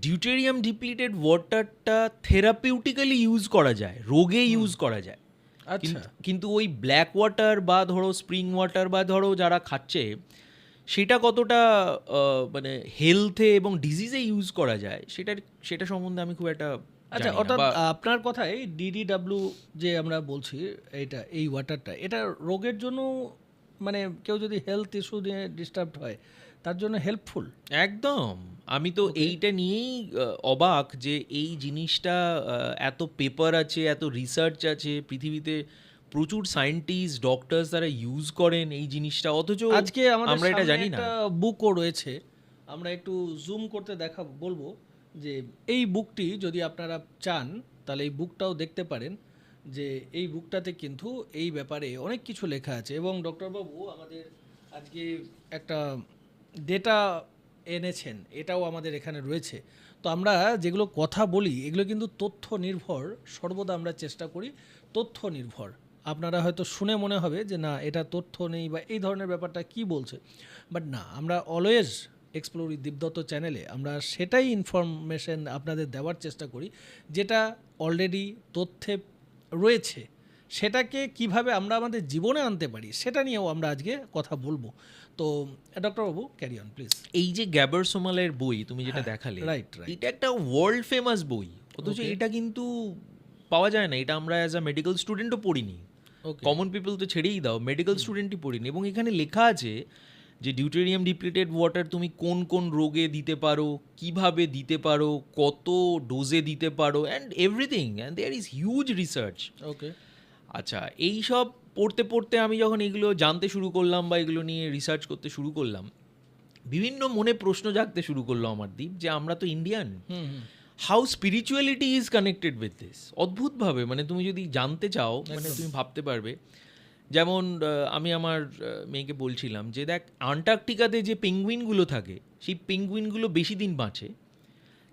ডিউটেরিয়াম ডিপ্লিটেড ওয়াটারটা থেরাপিউটিক্যালি ইউজ করা যায়, রোগে ইউজ করা যায়। আচ্ছা, কিন্তু ওই ব্ল্যাক ওয়াটার বা ধরো স্প্রিং ওয়াটার বা ধরো যারা খাচ্ছে, সেটা কতটা মানে হেলথে এবং ডিজিজে ইউজ করা যায় সেটা সম্বন্ধে আমি খুব একটা আচ্ছা। জানি না। অর্থাৎ বা- আপনার কথায় ডিডিডাব্লিউ যে আমরা বলছি, এই ওয়াটারটা এটা রোগের জন্য, মানে কেউ যদি হেলথ ইস্যু নিয়ে ডিস্টার্ব হয় তার জন্য হেল্পফুল। একদম। আমি তো এইটা নিয়েই অবাক যে এই জিনিসটা এত পেপার আছে, এত রিসার্চ আছে পৃথিবীতে, প্রচুর সায়েন্টিস্ট ডক্টরস তারা ইউজ করেন এই জিনিসটা, অথচ আজকে আমাদের আমরা এটা সামনে জানি না। একটা বুকও রয়েছে, আমরা একটু জুম করতে বলবো যে এই বুকটি যদি আপনারা চান তাহলে এই বুকটাও দেখতে পারেন, যে এই বুকটাতে কিন্তু এই ব্যাপারে অনেক কিছু লেখা আছে। এবং ডক্টরবাবু আমাদের আজকে একটা ডেটা এনেছেন, এটাও আমাদের এখানে রয়েছে। তো আমরা যেগুলো কথা বলি এগুলো কিন্তু তথ্য নির্ভর, সর্বদা আমরা চেষ্টা করি তথ্য নির্ভর। আপনারা হয়তো শুনে মনে হবে যে না এটা তথ্য নেই বা এই ধরনের ব্যাপারটা কি বলছে, বাট না, আমরা অলওয়েজ এক্সপ্লোর উইথ দীপদত্ত চ্যানেলে আমরা সেটাই ইনফরমেশন আপনাদের দেওয়ার চেষ্টা করি যেটা অলরেডি তথ্যে রয়েছে, সেটাকে কিভাবে আমরা আমাদের জীবনে আনতে পারি সেটা নিয়েও আমরা আজকে কথা বলবো। তো ডক্টরবাবু ক্যারি অন প্লিজ। এই যে গ্যাবার সোমালের বই তুমি যেটা দেখালে, রাইট, এটা একটা ওয়ার্ল্ড ফেমাস বই, অথচ এটা কিন্তু পাওয়া যায় না। এটা আমরা অ্যাজ আ মেডিকেল স্টুডেন্টও পড়িনি, ওকে, কমন পিপল তো ছেড়েই দাও, মেডিকেল স্টুডেন্টই পড়িনি। এবং এখানে লেখা আছে যে ডিউটেরিয়াম ডিপ্লিটেড ওয়াটার তুমি কোন কোন রোগে দিতে পারো, কিভাবে দিতে পারো, কত ডোজে দিতে পারো, and everything, and there is huge research. Okay, আচ্ছা, এই সব পড়তে পড়তে আমি যখন এগুলো জানতে শুরু করলাম বা এগুলো নিয়ে রিসার্চ করতে শুরু করলাম, বিভিন্ন মনে প্রশ্ন জাগতে শুরু করলো আমার দীপ, যে আমরা তো Indian, how spirituality is connected with this. অদ্ভুতভাবে, মানে তুমি যদি জানতে চাও, মানে তুমি ভাবতে পারবে। যেমন আমি আমার মেয়েকে বলছিলাম যে দেখ, আন্টার্কটিকাতে যে পেঙ্গুইনগুলো থাকে সেই পেঙ্গুইনগুলো বেশি দিন বাঁচে,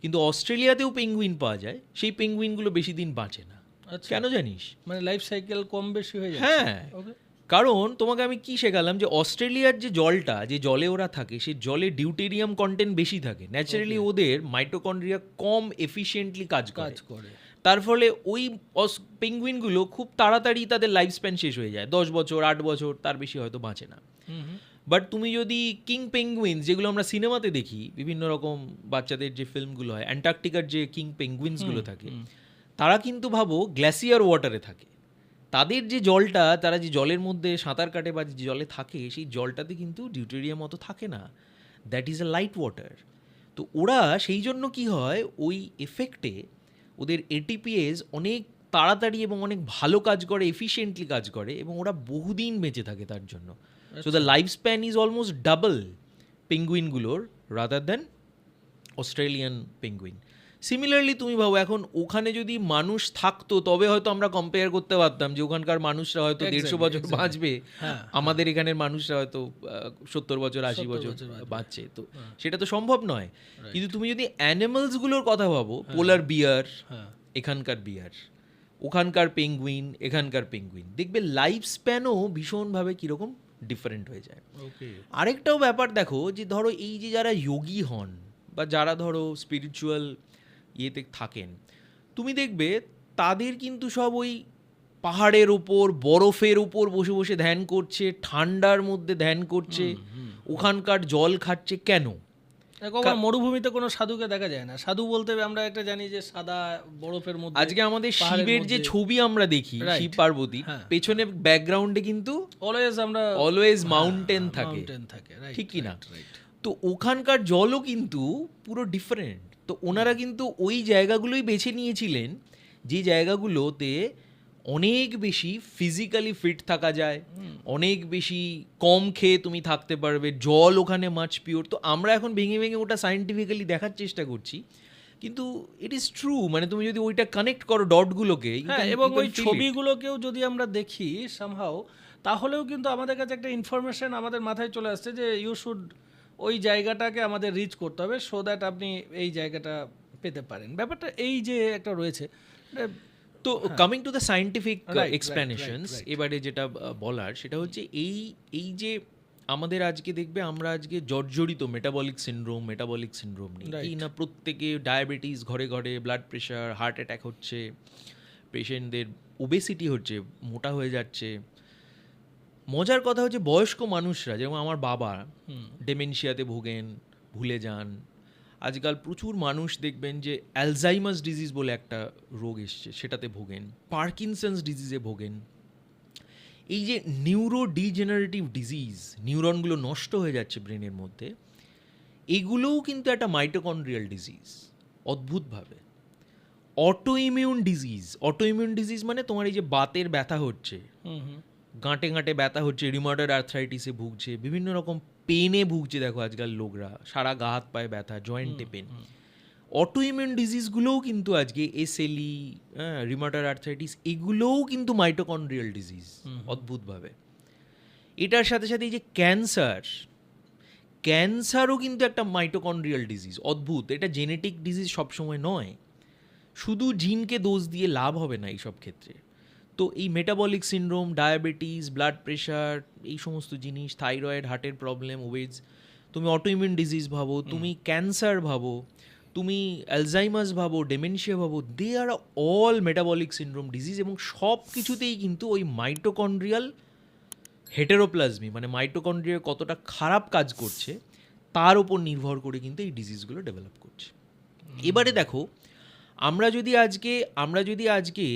কিন্তু অস্ট্রেলিয়াতেও পেঙ্গুইন পাওয়া যায়, সেই পেঙ্গুইনগুলো বেশি দিন বাঁচে না। আচ্ছা, কেন জানিস? মানে লাইফ সাইকেল কম বেশি হয়ে যায়। হ্যাঁ, ওকে, কারণ তোমাকে আমি কি শেখালাম যে অস্ট্রেলিয়ার যে জলটা, যে জলে ওরা থাকে, সেই জলে ডিউটেরিয়াম কন্টেন্ট বেশি থাকে। ন্যাচারালি ওদের মাইটোকন্ড্রিয়া কম এফিশিয়েন্টলি কাজ করে। তার ফলে ওই পেঙ্গুইনগুলো খুব তাড়াতাড়ি তাদের লাইফ স্প্যান শেষ হয়ে যায়, 10 বছর 8 বছর, তার বেশি হয়তো বাঁচে না। বাট তুমি যদি কিং পেঙ্গুইনস, যেগুলো আমরা সিনেমাতে দেখি, বিভিন্ন রকম বাচ্চাদের যে ফিল্মগুলো হয়, অ্যান্টার্কটিকার যে কিং পেঙ্গুইনসগুলো থাকে, তারা কিন্তু ভাবো গ্লেসিয়ার ওয়াটারে থাকে। তাদের যে জলটা, তারা যে জলের মধ্যে সাঁতার কাটে বা যে জলে থাকে, সেই জলটাতে কিন্তু ডিউটেরিয়াম অত থাকে না, that is a light water. তো ওরা সেই জন্য কি হয়, ওই এফেক্টে ওদের এটিপিএস অনেক তাড়াতাড়ি এবং অনেক ভালো কাজ করে, এফিশিয়েন্টলি কাজ করে, এবং ওরা বহুদিন বেঁচে থাকে তার জন্য। So the life span is almost double পেঙ্গুইনগুলোর rather than Australian penguin. Similarly তুমি ভাবো, এখন ওখানে যদি মানুষ থাকতো তবে হয়তো আমরা কম্পেয়ার করতে পারতাম যে ওখানকার মানুষরা হয়তো 150 বছর বাঁচবে, আমাদের এখানের মানুষরা হয়তো 70 বছর 80 বছর বাঁচছে। তো সেটা তো সম্ভব নয়। কিন্তু তুমি যদি অ্যানিমালসগুলোর কথা ভাবো, পোলার বিয়ার এখানকার বিয়ার, ওখানকার পেঙ্গুইন এখানকার পেঙ্গুইন, দেখবে লাইফ স্প্যানও ভীষণভাবে কীরকম ডিফারেন্ট হয়ে যায়। আরেকটাও ব্যাপার দেখো, যে ধরো এই যে যারা যোগী হন বা যারা ধরো স্পিরিচুয়াল ইয়েতে থাকেন, তুমি দেখবে তাদের কিন্তু সব ওই পাহাড়ের ওপর বরফের ওপর বসে বসে ধ্যান করছে, ঠান্ডার মধ্যে ধ্যান করছে, ওখানকার জল খাচ্ছে। কেন? মরুভূমিতে কোনো সাধুকে দেখা যায় না। সাধু বলতে আমরা একটা জানি যে সাদা বরফের মধ্যে। আজকে আমাদের শিবের যে ছবি আমরা দেখি, শিব পার্বতী, পেছনে ব্যাকগ্রাউন্ডে কিন্তু অলওয়েজ মাউন্টেন থাকে, ঠিক কি না? তো ওখানকার জলও কিন্তু পুরো ডিফারেন্ট। তো ওনারা কিন্তু ওই জায়গাগুলোই বেছে নিয়েছিলেন যে জায়গাগুলোতে অনেক বেশি ফিজিক্যালি ফিট থাকা যায়, অনেক বেশি কম খেয়ে তুমি থাকতে পারবে, জল ওখানে মাছ পিওর। তো আমরা এখন ভেঙে ভেঙে ওটা সায়েন্টিফিক্যালি দেখার চেষ্টা করছি, কিন্তু ইট ইজ ট্রু। মানে তুমি যদি ওইটা কানেক্ট করো ডটগুলোকে, এবং ওই ছবিগুলোকেও যদি আমরা দেখি সামহাও, তাহলেও কিন্তু আমাদের কাছে একটা ইনফরমেশন আমাদের মাথায় চলে আসছে যে ইউ শুড ওই জায়গাটাকে আমাদের রিচ করতে হবে, সো দ্যাট আপনি এই জায়গাটা পেতে পারেন। ব্যাপারটা এই যে একটা রয়েছে। তো coming to the scientific explanations, এবারে যেটা বলার সেটা হচ্ছে এই যে আমাদের আজকে দেখবে আমরা আজকে জর্জরিত মেটাবলিক সিনড্রোম নিয়ে, কি না প্রত্যেকে ডায়াবেটিস ঘরে ঘরে, ব্লাড প্রেশার, হার্ট অ্যাটাক হচ্ছে, পেশেন্টদের ওবেসিটি হচ্ছে, মোটা হয়ে যাচ্ছে। মজার কথা হচ্ছে বয়স্ক মানুষরা, যেমন আমার বাবা, ডেমেনশিয়াতে ভোগেন, ভুলে যান। আজকাল প্রচুর মানুষ দেখবেন যে অ্যালজাইমার্স ডিজিজ বলে একটা রোগ এসছে, সেটাতে ভোগেন, পার্কিনসন্স ডিজিজে ভোগেন। এই যে নিউরো ডিজেনারেটিভ ডিজিজ, নিউরনগুলো নষ্ট হয়ে যাচ্ছে ব্রেনের মধ্যে, এগুলোও কিন্তু একটা মাইটোকন্ড্রিয়াল ডিজিজ অদ্ভুতভাবে। অটো ইমিউন ডিজিজ মানে তোমার এই যে বাতের ব্যথা হচ্ছে, গাঁটে গাঁটে ব্যথা হচ্ছে, রিউমাটয়েড আর্থ্রাইটিসে ভুগছে, বিভিন্ন রকম পেনে ভুগছে। দেখো আজকাল লোকরা সারা গা হাত পায়ে ব্যথা, জয়েন্টে পেন। অটো ইমিউন ডিজিজগুলোও কিন্তু আজকে এসএলই, রিউমাটয়েড আর্থ্রাইটিস, এগুলোও কিন্তু মাইটোকন্ড্রিয়াল ডিজিজ অদ্ভুতভাবে। এটার সাথে সাথে এই যে ক্যান্সারও কিন্তু একটা মাইটোকন্ড্রিয়াল ডিজিজ, অদ্ভুত। এটা জেনেটিক ডিজিজ সবসময় নয়, শুধু জিনকে দোষ দিয়ে লাভ হবে না এইসব ক্ষেত্রে। তো এই metabolic syndrome, diabetes, blood pressure, এই সমস্ত জিনিস, থাইরয়েড, হার্টের প্রবলেম, ওবেজ, তুমি অটোইমিউন ডিজিজ ভাবো, তুমি ক্যান্সার ভাবো, তুমি অ্যালজাইমার্স ভাবো, ডেমেনশিয়া ভাবো, দে আর অল মেটাবলিক সিনড্রোম ডিজিজ। এবং সব কিছুতেই কিন্তু ওই মাইটোকন্ড্রিয়াল হেটেরোপ্লাজমি, মানে মাইটোকন্ড্রিয়া কতটা খারাপ কাজ করছে তার উপর নির্ভর করে কিন্তু এই ডিজিজগুলো ডেভেলপ করছে। এবারে দেখো, আমরা যদি আজকে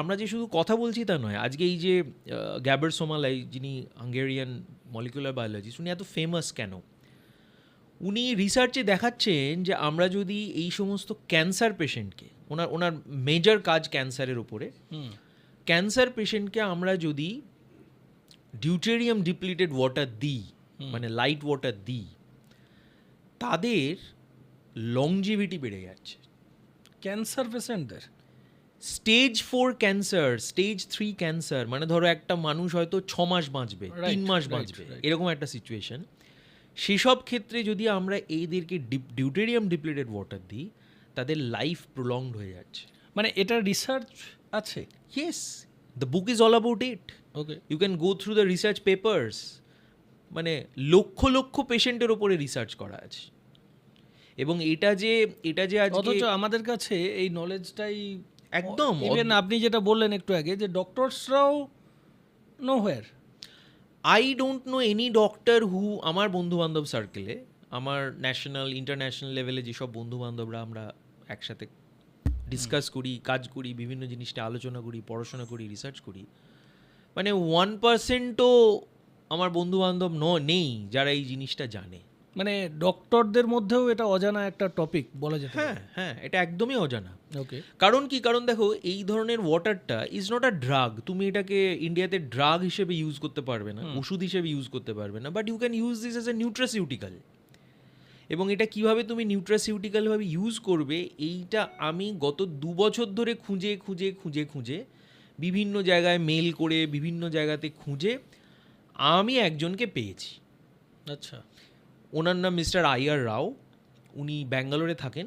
আমরা যে শুধু কথা বলছি তা নয়, আজকে এই যে গ্যাবার সোমালাই, যিনি হাঙ্গেরিয়ান মলিকুলার বায়োলজিস্ট, উনি এত ফেমাস কেন? উনি রিসার্চে দেখাচ্ছেন যে আমরা যদি এই সমস্ত ক্যান্সার পেশেন্টকে, ওনার মেজর কাজ ক্যান্সারের উপরে, ক্যান্সার পেশেন্টকে আমরা যদি ডিউটেরিয়াম ডিপ্লিটেড ওয়াটার দিই, মানে লাইট ওয়াটার দিই, তাদের লংজিভিটি বেড়ে যাচ্ছে। ক্যান্সার পেশেন্টদের স্টেজ 4 ক্যান্সার, স্টেজ 3 ক্যান্সার, মানে ধরো একটা মানুষ হয়তো 6 মাস বাঁচবে, 3 মাস বাঁচবে, এরকম একটা সিচুয়েশন। সেসব ক্ষেত্রে যদি আমরা এইদেরকে ডিউটেরিয়াম ডিপ্লিটেড ওয়াটার দিই, তাদের লাইফ প্রলংড হয়ে যাচ্ছে। মানে এটা রিসার্চ আছে? Yes, the book is all about it. Okay, you can go through the research papers. মানে লক্ষ লক্ষ পেশেন্টের ওপরে রিসার্চ করা আছে। এবং এটা যে অথচ আমাদের কাছে এই নলেজটাই একদম, ইভেন আপনি যেটা বললেন একটু আগে, যে ডক্টরসরাও nowhere. I don't know any doctor who, আমার বন্ধুবান্ধব সার্কেলে, আমার ন্যাশনাল ইন্টারন্যাশনাল লেভেলে যেসব বন্ধুবান্ধবরা আমরা একসাথে ডিসকাস করি, কাজ করি, বিভিন্ন জিনিসটা আলোচনা করি, পড়াশোনা করি, রিসার্চ করি, মানে 1%ও আমার বন্ধুবান্ধব নেই যারা এই জিনিসটা জানে। মানে ডক্টরদের মধ্যেও এটা অজানা একটা টপিক বলা যেতে হ্যাঁ হ্যাঁ, এটা একদমই অজানা। ওকে কারণ দেখো এই ধরনের ওয়াটারটা ইজ নট আ ড্রাগ। তুমি এটাকে ইন্ডিয়াতে ড্রাগ হিসেবে ইউজ করতে পারবে না, ওষুধ হিসেবে ইউজ করতে পারবে না, but you can use this as a nutraceutical. এবং এটা কিভাবে তুমি নিউট্রাসিউটিক্যালভাবে ইউজ করবে, এইটা আমি গত 2 বছর ধরে খুঁজে বিভিন্ন জায়গায় মেল করে বিভিন্ন জায়গাতে খুঁজে আমি একজনকে পেয়েছি। আচ্ছা ওনার নাম মিস্টার আইআর রাও, উনি ব্যাঙ্গালোরে থাকেন।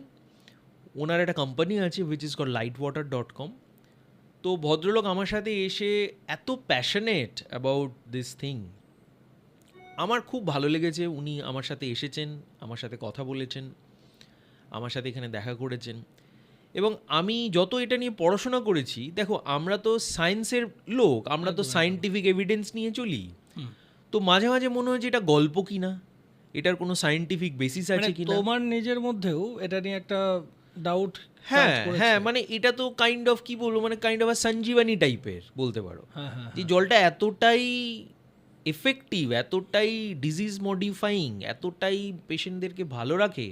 ওনার একটা কোম্পানি আছে উইচ ইজ কল lightwater.com। তো ভদ্রলোক আমার সাথে এসে এত প্যাশনেট অ্যাবাউট দিস থিং, আমার খুব ভালো লেগেছে। উনি আমার সাথে এসেছেন, আমার সাথে কথা বলেছেন, আমার সাথে এখানে দেখা করেছেন। এবং আমি যত এটা নিয়ে পড়াশোনা করেছি, দেখো আমরা তো সায়েন্সের লোক, আমরা তো সায়েন্টিফিক এভিডেন্স নিয়ে চলি। তো মাঝে মাঝে মনে হয় যে এটা গল্প কি না, এটার কোনো সায়েন্টিফিক বেসিস আছে কি না। তোমার নিজের মধ্যেও এটা নিয়ে একটা ডাউট হ্যাঁ হ্যাঁ, মানে এটা তো কাইন্ড অফ কি বলবো, মানে কাইন্ড অফ সঞ্জীবানী টাইপের বলতে পারো। যে জলটা এতটাই এফেক্টিভ, এতটাই ডিজিজ মডিফাইং, এতটাই পেশেন্টদেরকে ভালো রাখে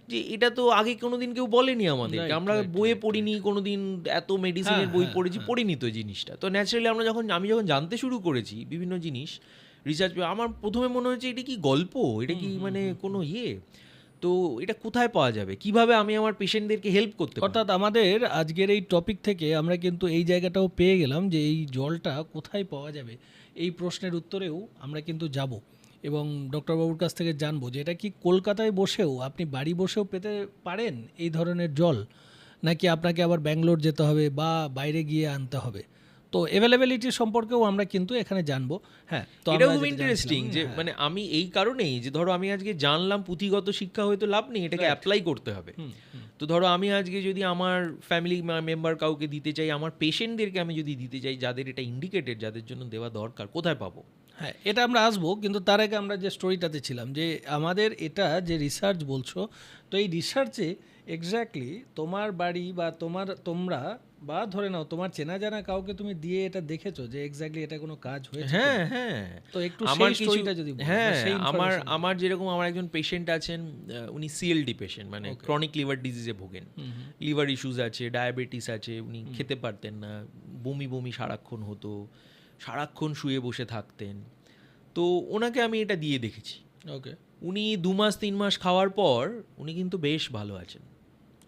যে এটা তো আগে কোনোদিন কেউ বলেনি আমাদেরকে। আমরা বইয়ে পড়িনি কোনোদিন, এত মেডিসিনের বই পড়িনি তো এই জিনিসটা। তো ন্যাচারালি আমি যখন জানতে শুরু করেছি বিভিন্ন জিনিস রিসার্চ, আমার প্রথমে মনে হয়েছে এটা কি গল্প, এটা কি মানে কোনো তো এটা কোথায় পাওয়া যাবে, কিভাবে আমি আমার পেশেন্টদেরকে হেল্প করতে পারি। অর্থাৎ আমাদের আজকের এই টপিক থেকে আমরা কিন্তু এই জায়গাটাও পেয়ে গেলাম যে এই জলটা কোথায় পাওয়া যাবে, এই প্রশ্নের উত্তরেও আমরা কিন্তু যাব এবং ডক্টরবাবুর কাছ থেকে জানবো যে এটা কি কলকাতায় বসেও আপনি বাড়ি বসেও পেতে পারেন এই ধরনের জল, নাকি আপনাকে আবার ব্যাঙ্গালোর যেতে হবে বা বাইরে গিয়ে আনতে হবে। তো অ্যাভেলেবিলিটি সম্পর্কেও আমরা কিন্তু এখানে জানবো। হ্যাঁ, তো এটা খুব ইন্টারেস্টিং যে মানে আমি এই কারণেই যে ধরো আমি আজকে জানলাম পুঁথিগত শিক্ষা হয়তো লাভ নেই, এটাকে অ্যাপ্লাই করতে হবে। তো ধরো আমি আজকে যদি আমার ফ্যামিলি মেম্বার কাউকে দিতে চাই, আমার পেশেন্টদেরকে আমি যদি দিতে চাই, যাদের এটা ইন্ডিকেটেড, যাদের জন্য দেওয়া দরকার, কোথায় পাবো? হ্যাঁ, এটা আমরা আসবো, কিন্তু তার আগে আমরা যে স্টোরিটাতে ছিলাম যে আমাদের এটা যে রিসার্চ বলছো, তো এই রিসার্চে এক্স্যাক্টলি তোমার বাড়ি বা তোমরা বা ধরে নাও তোমার চেনা জানা কাউকে তুমি দিয়ে এটা দেখেছো যে এক্স্যাক্টলি এটা কোনো কাজ হয়েছে? হ্যাঁ হ্যাঁ, তো একটু আমার সেই স্টোরিটা যদি বলো, হ্যাঁ সেই আমার যেরকম আমার একজন পেশেন্ট আছেন, উনি সিএলডি পেশেন্ট, মানে ক্রনিক লিভার ডিজিজে ভোগেন। লিভার ইস্যুস আছে, ডায়াবেটিস আছে, উনি খেতে পারতেন না, বমি বমি সারাক্ষণ হতো, সারাক্ষণ শুয়ে বসে থাকতেন। তো ওনাকে আমি এটা দিয়ে দেখেছি। ওকে, উনি 2 মাস 3 মাস খাওয়ার পর উনি কিন্তু বেশ ভালো আছেন।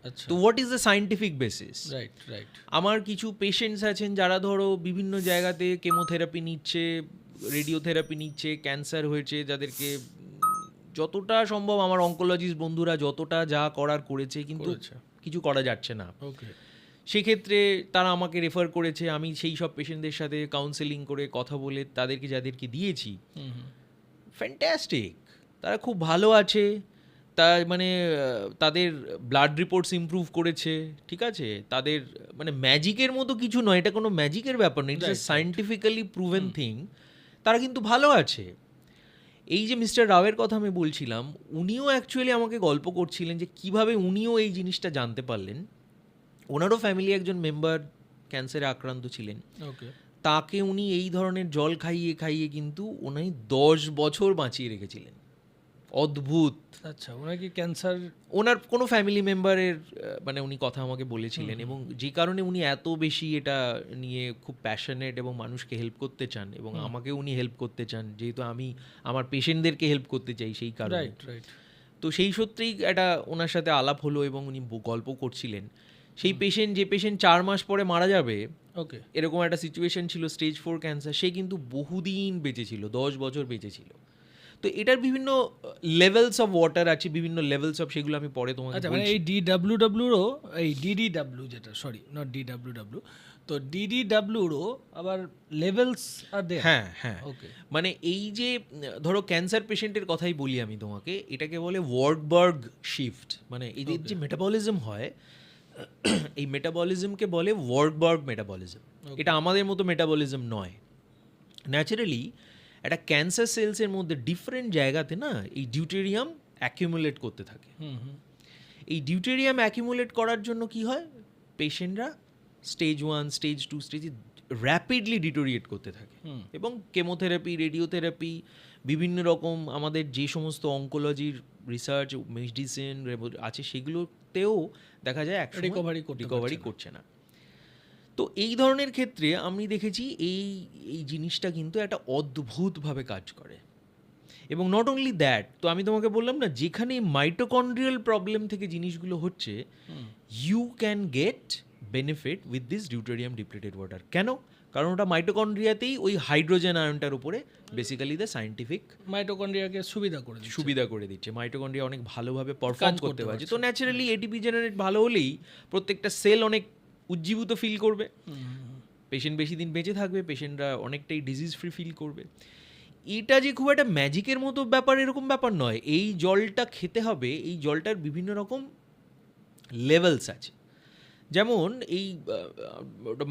আচ্ছা, তো what is the scientific basis? Right right. আমার কিছু পেশেন্টস আছেন যারা ধরো বিভিন্ন জায়গাতে কেমোথেরাপি নিচ্ছে, রেডিওথেরাপি নিচ্ছে, ক্যান্সার হয়েছে, যাদেরকে যতটা সম্ভব আমার অঙ্কোলজিস্ট বন্ধুরা যতটা যা করার করেছে, কিন্তু কিছু করা যাচ্ছে না। ওকে, সেক্ষেত্রে তারা আমাকে রেফার করেছে, আমি সেই সব পেশেন্টদের সাথে কাউন্সেলিং করে কথা বলে তাদেরকে যাদেরকে দিয়েছি, ফ্যান্টাস্টিক, তারা খুব ভালো আছে। মানে তাদের ব্লাড রিপোর্টস ইমপ্রুভ করেছে, ঠিক আছে, তাদের মানে ম্যাজিকের মতো কিছু নয়, এটা কোনো ম্যাজিকের ব্যাপার নয়, ইটস সায়েন্টিফিক্যালি প্রুভেন থিং। তারা কিন্তু ভালো আছে। এই যে মিস্টার রাওয়ের কথা আমি বলছিলাম, উনিও অ্যাকচুয়ালি আমাকে গল্প করছিলেন যে কিভাবে উনিও এই জিনিসটা জানতে পারলেন। ওনারও ফ্যামিলি একজন মেম্বার ক্যান্সারে আক্রান্ত ছিলেন, ওকে, তাকে উনি এই ধরনের জল খাইয়ে খাইয়ে কিন্তু উনি 10 বছর বাঁচিয়ে রেখেছিলেন। অদ্ভুত। আচ্ছা, ওনার কি ক্যান্সার? ওনার কোনো ফ্যামিলি মেম্বারের মানে উনি কথা আমাকে বলেছিলেন, এবং যে কারণে উনি এত বেশি এটা নিয়ে খুব প্যাশনেট এবং মানুষকে হেল্প করতে চান, এবং আমাকে উনি হেল্প করতে চান, যেহেতু আমি আমার পেশেন্টদেরকে হেল্প করতে চাই সেই কারণে। Right right. তো সেই সূত্রেই একটা ওনার সাথে আলাপ হলো এবং উনি গল্প করছিলেন। সেই যে পেশেন্ট 4 মাস পরে মারা যাবে, ওকে, এরকম একটা সিচুয়েশন ছিল, স্টেজ 4 ক্যান্সার, সে কিন্তু বহুদিন বেঁচে ছিল, 10 বছর বেঁচে ছিল। তো এটার বিভিন্ন লেভেলস অফ ওয়াটার আছে, বিভিন্ন লেভেলস অফ, সেগুলো আমি পরে তোমাকে আচ্ছা, মানে এই ডিডব্লিউডব্লিউরও এই ডিডিডব্লিউ, যেটা সরি নট ডিডব্লিউডব্লিউ, তো ডিডিডব্লিউরও আবার লেভেলস আর দেয়ার? হ্যাঁ হ্যাঁ, ওকে, মানে এই যে ধরো ক্যান্সার পেশেন্টের কথাই বলি আমি তোমাকে, এটাকে বলে ওয়ার্ডবার্গ শিফট। মানে এদের যে মেটাবলিজম হয়, এই মেটাবলিজমকে বলে ওয়ার্ডবার্গ মেটাবলিজম। এটা আমাদের মতো মেটাবলিজম নয়। ন্যাচারালি একটা ক্যান্সার সেলসের মধ্যে ডিফারেন্ট জায়গাতে না এই ডিউটেরিয়াম অ্যাকিউমুলেট করতে থাকে। এই ডিউটেরিয়াম অ্যাকিউমুলেট করার জন্য কি হয়, পেশেন্টরা স্টেজ 1 স্টেজ 2 স্টেজে র্যাপিডলি ডিটোরিয়েট করতে থাকে এবং কেমোথেরাপি, রেডিওথেরাপি, বিভিন্ন রকম আমাদের যে সমস্ত অঙ্কোলজির রিসার্চ, মেডিসিন আছে সেগুলোতেও দেখা যায় রিকভারি করছে না। তো এই ধরনের ক্ষেত্রে আমি দেখেছি এই জিনিসটা কিন্তু একটা অদ্ভুতভাবে কাজ করে। এবং নট অনলি দ্যাট, তো আমি তোমাকে বললাম না, যেখানে মাইটোকন্ড্রিয়াল প্রবলেম থেকে জিনিসগুলো হচ্ছে, you can get benefit with this deuterium depleted water. কেন? কারণ ওটা মাইটোকন্ড্রিয়াতেই ওই হাইড্রোজেন আয়নটার উপরে বেসিক্যালি দ্য সায়েন্টিফিক মাইটোকন্ড্রিয়াকে সুবিধা করে দিচ্ছে। মাইটোকন্ড্রিয়া অনেক ভালোভাবে পারফর্ম করতে পারছে। তো ন্যাচারালি এটিপি জেনারেট ভালো হলেই প্রত্যেকটা সেল অনেক উজ্জীবিত ফিল করবে, পেশেন্ট বেশি দিন বেঁচে থাকবে, পেশেন্টরা অনেকটাই ডিজিজ ফ্রি ফিল করবে। এটা যে খুব একটা ম্যাজিকের মতো ব্যাপার, এরকম ব্যাপার নয়। এই জলটা খেতে হবে, এই জলটার বিভিন্ন রকম লেভেলস আছে। যেমন এই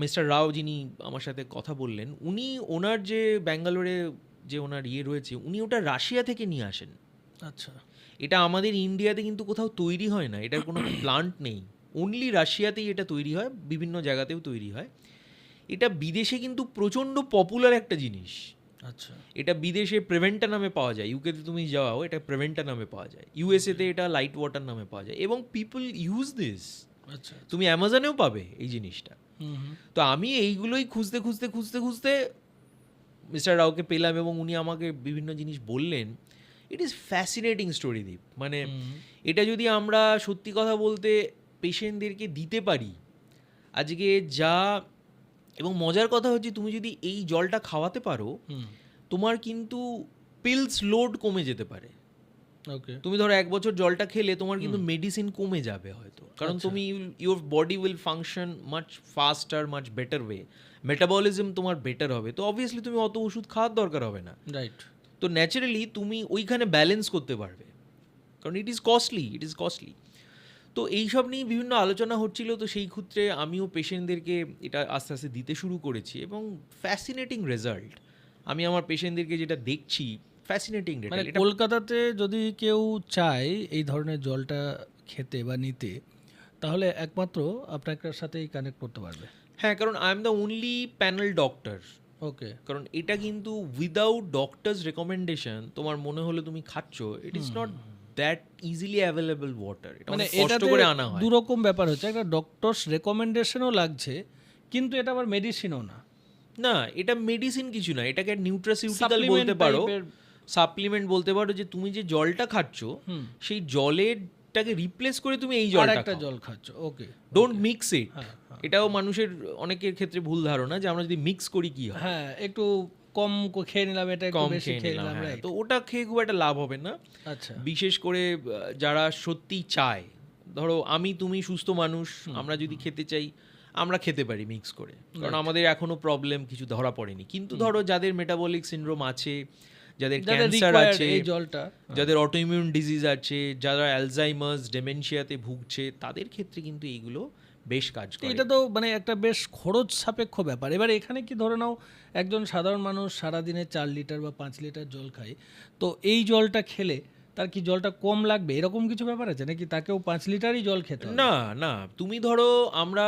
মিস্টার রাও যিনি আমার সাথে কথা বললেন, উনি ওনার যে ব্যাঙ্গালোরে যে ওনার রয়েছে, উনি ওটা রাশিয়া থেকে নিয়ে আসেন। আচ্ছা, এটা আমাদের ইন্ডিয়াতে কিন্তু কোথাও তৈরি হয় না, এটার কোনো প্লান্ট নেই, অনলি রাশিয়াতেই এটা তৈরি হয়, বিভিন্ন জায়গাতেও তৈরি হয়। এটা বিদেশে কিন্তু প্রচণ্ড পপুলার একটা জিনিস। আচ্ছা, এটা বিদেশে প্রেভেন্টা নামে পাওয়া যায়, ইউকেতে তুমি যাও এটা প্রেভেন্টা নামে পাওয়া যায়, ইউএসএতে এটা লাইট ওয়াটার নামে পাওয়া যায়, এবং পিপল ইউজ দিস। আচ্ছা, তুমি অ্যামাজনেও পাবে এই জিনিসটা। তো আমি এইগুলোই খুঁজতে মিস্টার রাওকে পেলাম এবং উনি আমাকে বিভিন্ন জিনিস বললেন। ইট ইজ ফ্যাসিনেটিং স্টোরি, দীপ। মানে এটা যদি আমরা সত্যি কথা বলতে পেশেন্টদেরকে দিতে পারি আজকে যা, এবং মজার কথা হচ্ছে তুমি যদি এই জলটা খাওয়াতে পারো, তোমার কিন্তু পিলস লোড কমে যেতে পারে। ওকে, তুমি ধরো 1 বছর জলটা খেলে তোমার কিন্তু মেডিসিন কমে যাবে হয়তো, কারণ তুমি your body will function much ফাস্টার, much better way, metabolism তোমার বেটার হবে। তো অবভিয়াসলি তুমি অত ওষুধ খাওয়ার দরকার হবে না, রাইট। তো ন্যাচারালি তুমি ওইখানে ব্যালেন্স করতে পারবে, কারণ ইট ইজ কস্টলি। তো এইসব নিয়ে বিভিন্ন আলোচনা হচ্ছিল। তো সেই ক্ষেত্রে আমিও পেশেন্টদেরকে এটা আস্তে আস্তে দিতে শুরু করেছি এবং ফ্যাসিনেটিং রেজাল্ট। আমি আমার পেশেন্টদেরকে যেটা দেখছি, ফ্যাসিনেটিং মানে রেজাল্ট। কলকাতাতে যদি কেউ চায় এই ধরনের জলটা খেতে বা নিতে, তাহলে একমাত্র আপনার সাথেই কানেক্ট করতে পারবে। হ্যাঁ, কারণ I am the only panel doctor. Okay, কারণ এটা কিন্তু উইদাউট ডক্টরস রেকমেন্ডেশন তোমার মনে হলো তুমি খাচ্ছ, ইট is not that easily available water. মানে এটা কষ্ট করে আনা হয়। দুরকম ব্যাপার হচ্ছে, একটা ডক্টরস রেকমেন্ডেশনও লাগছে, কিন্তু এটা আবার মেডিসিনও না। না, এটা মেডিসিন কিছু না, এটাকে নিউট্রাসিউটিক্যাল বলতে পারো, সাপ্লিমেন্ট বলতে পারো। যে তুমি যে জলটা খাচ্ছ সেই জলেরটাকে রিপ্লেস করে তুমি এই জলটা জল খাচ্ছ। ওকে, ডোন্ট মিক্স ইট। এটাও মানুষের অনেকের ক্ষেত্রে ভুল ধারণা যে আমরা যদি মিক্স করি কি হয়। হ্যাঁ, একটু কম খেয়ে নিলাম, এটা একটু বেশি খেয়ে নিলাম, তো ওটা খেয়ে খুব একটা লাভ হবে না। আচ্ছা, বিশেষ করে যারা সত্যি চায়, ধরো আমি তুমি সুস্থ মানুষ, আমরা যদি খেতে চাই আমরা খেতে পারি মিক্স করে, কারণ আমাদের এখনো প্রবলেম কিছু ধরা পড়েনি। কিন্তু ধরো যাদের মেটাবলিক সিনড্রোম আছে, যাদের ক্যান্সার আছে, এই জলটা, যাদের অটোইমিউন ডিজিজ আছে, যারা অ্যালজাইমার্স, ডেমেনশিয়াতে ভুগছে, তাদের ক্ষেত্রে কিন্তু এইগুলো বেশ কাজ করে। এটা তো মানে একটা বেশ খরচ সাপেক্ষ ব্যাপার। এবার এখানে কি ধরে নাও একজন সাধারণ মানুষ সারাদিনে 4 লিটার বা 5 লিটার জল খায়, তো এই জলটা খেলে তার কি জলটা কম লাগবে, এরকম কিছু ব্যাপার আছে নাকি? তাকেও 5 লিটারই জল খেতে হবে? না, তুমি ধরো আমরা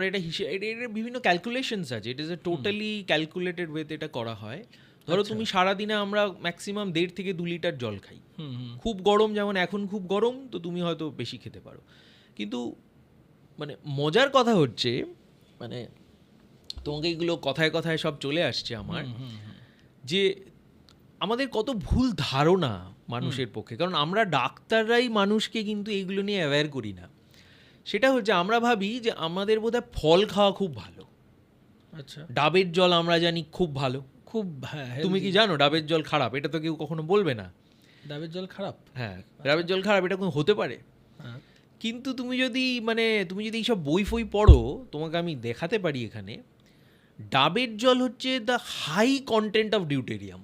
এটা এর বিভিন্ন ক্যালকুলেশনস আছে। It is a totally calculated ওয়েতে এটা করা হয়। ধরো তুমি সারাদিনে আমরা ম্যাক্সিমাম 1.5 থেকে 2 লিটার জল খাই। খুব গরম, যেমন এখন খুব গরম, তো তুমি হয়তো বেশি খেতে পারো। কিন্তু মানে মজার কথা হচ্ছে, মানে তোমাকে এগুলো কথায় কথায় সব চলে আসছে আমার, যে আমাদের কত ভুল ধারণা মানুষের পক্ষে। কারণ আমরা ডাক্তাররাই মানুষকে কিন্তু এইগুলো নিয়ে অ্যাওয়্যার করি না। সেটা হচ্ছে আমরা ভাবি যে আমাদের বোধহয় ফল খাওয়া খুব ভালো। আচ্ছা, ডাবের জল আমরা জানি খুব ভালো, খুব। হ্যাঁ, তুমি কি জানো ডাবের জল খারাপ? এটা তো কেউ কখনো বলবে না। ডাবের জল খারাপ? হ্যাঁ, ডাবের জল খারাপ, এটা কোনো হতে পারে? হ্যাঁ। কিন্তু তুমি যদি এইসব বই ফই পড়ো, তোমাকে আমি দেখাতে পারি এখানে, ডাবের জল হচ্ছে the high content of deuterium,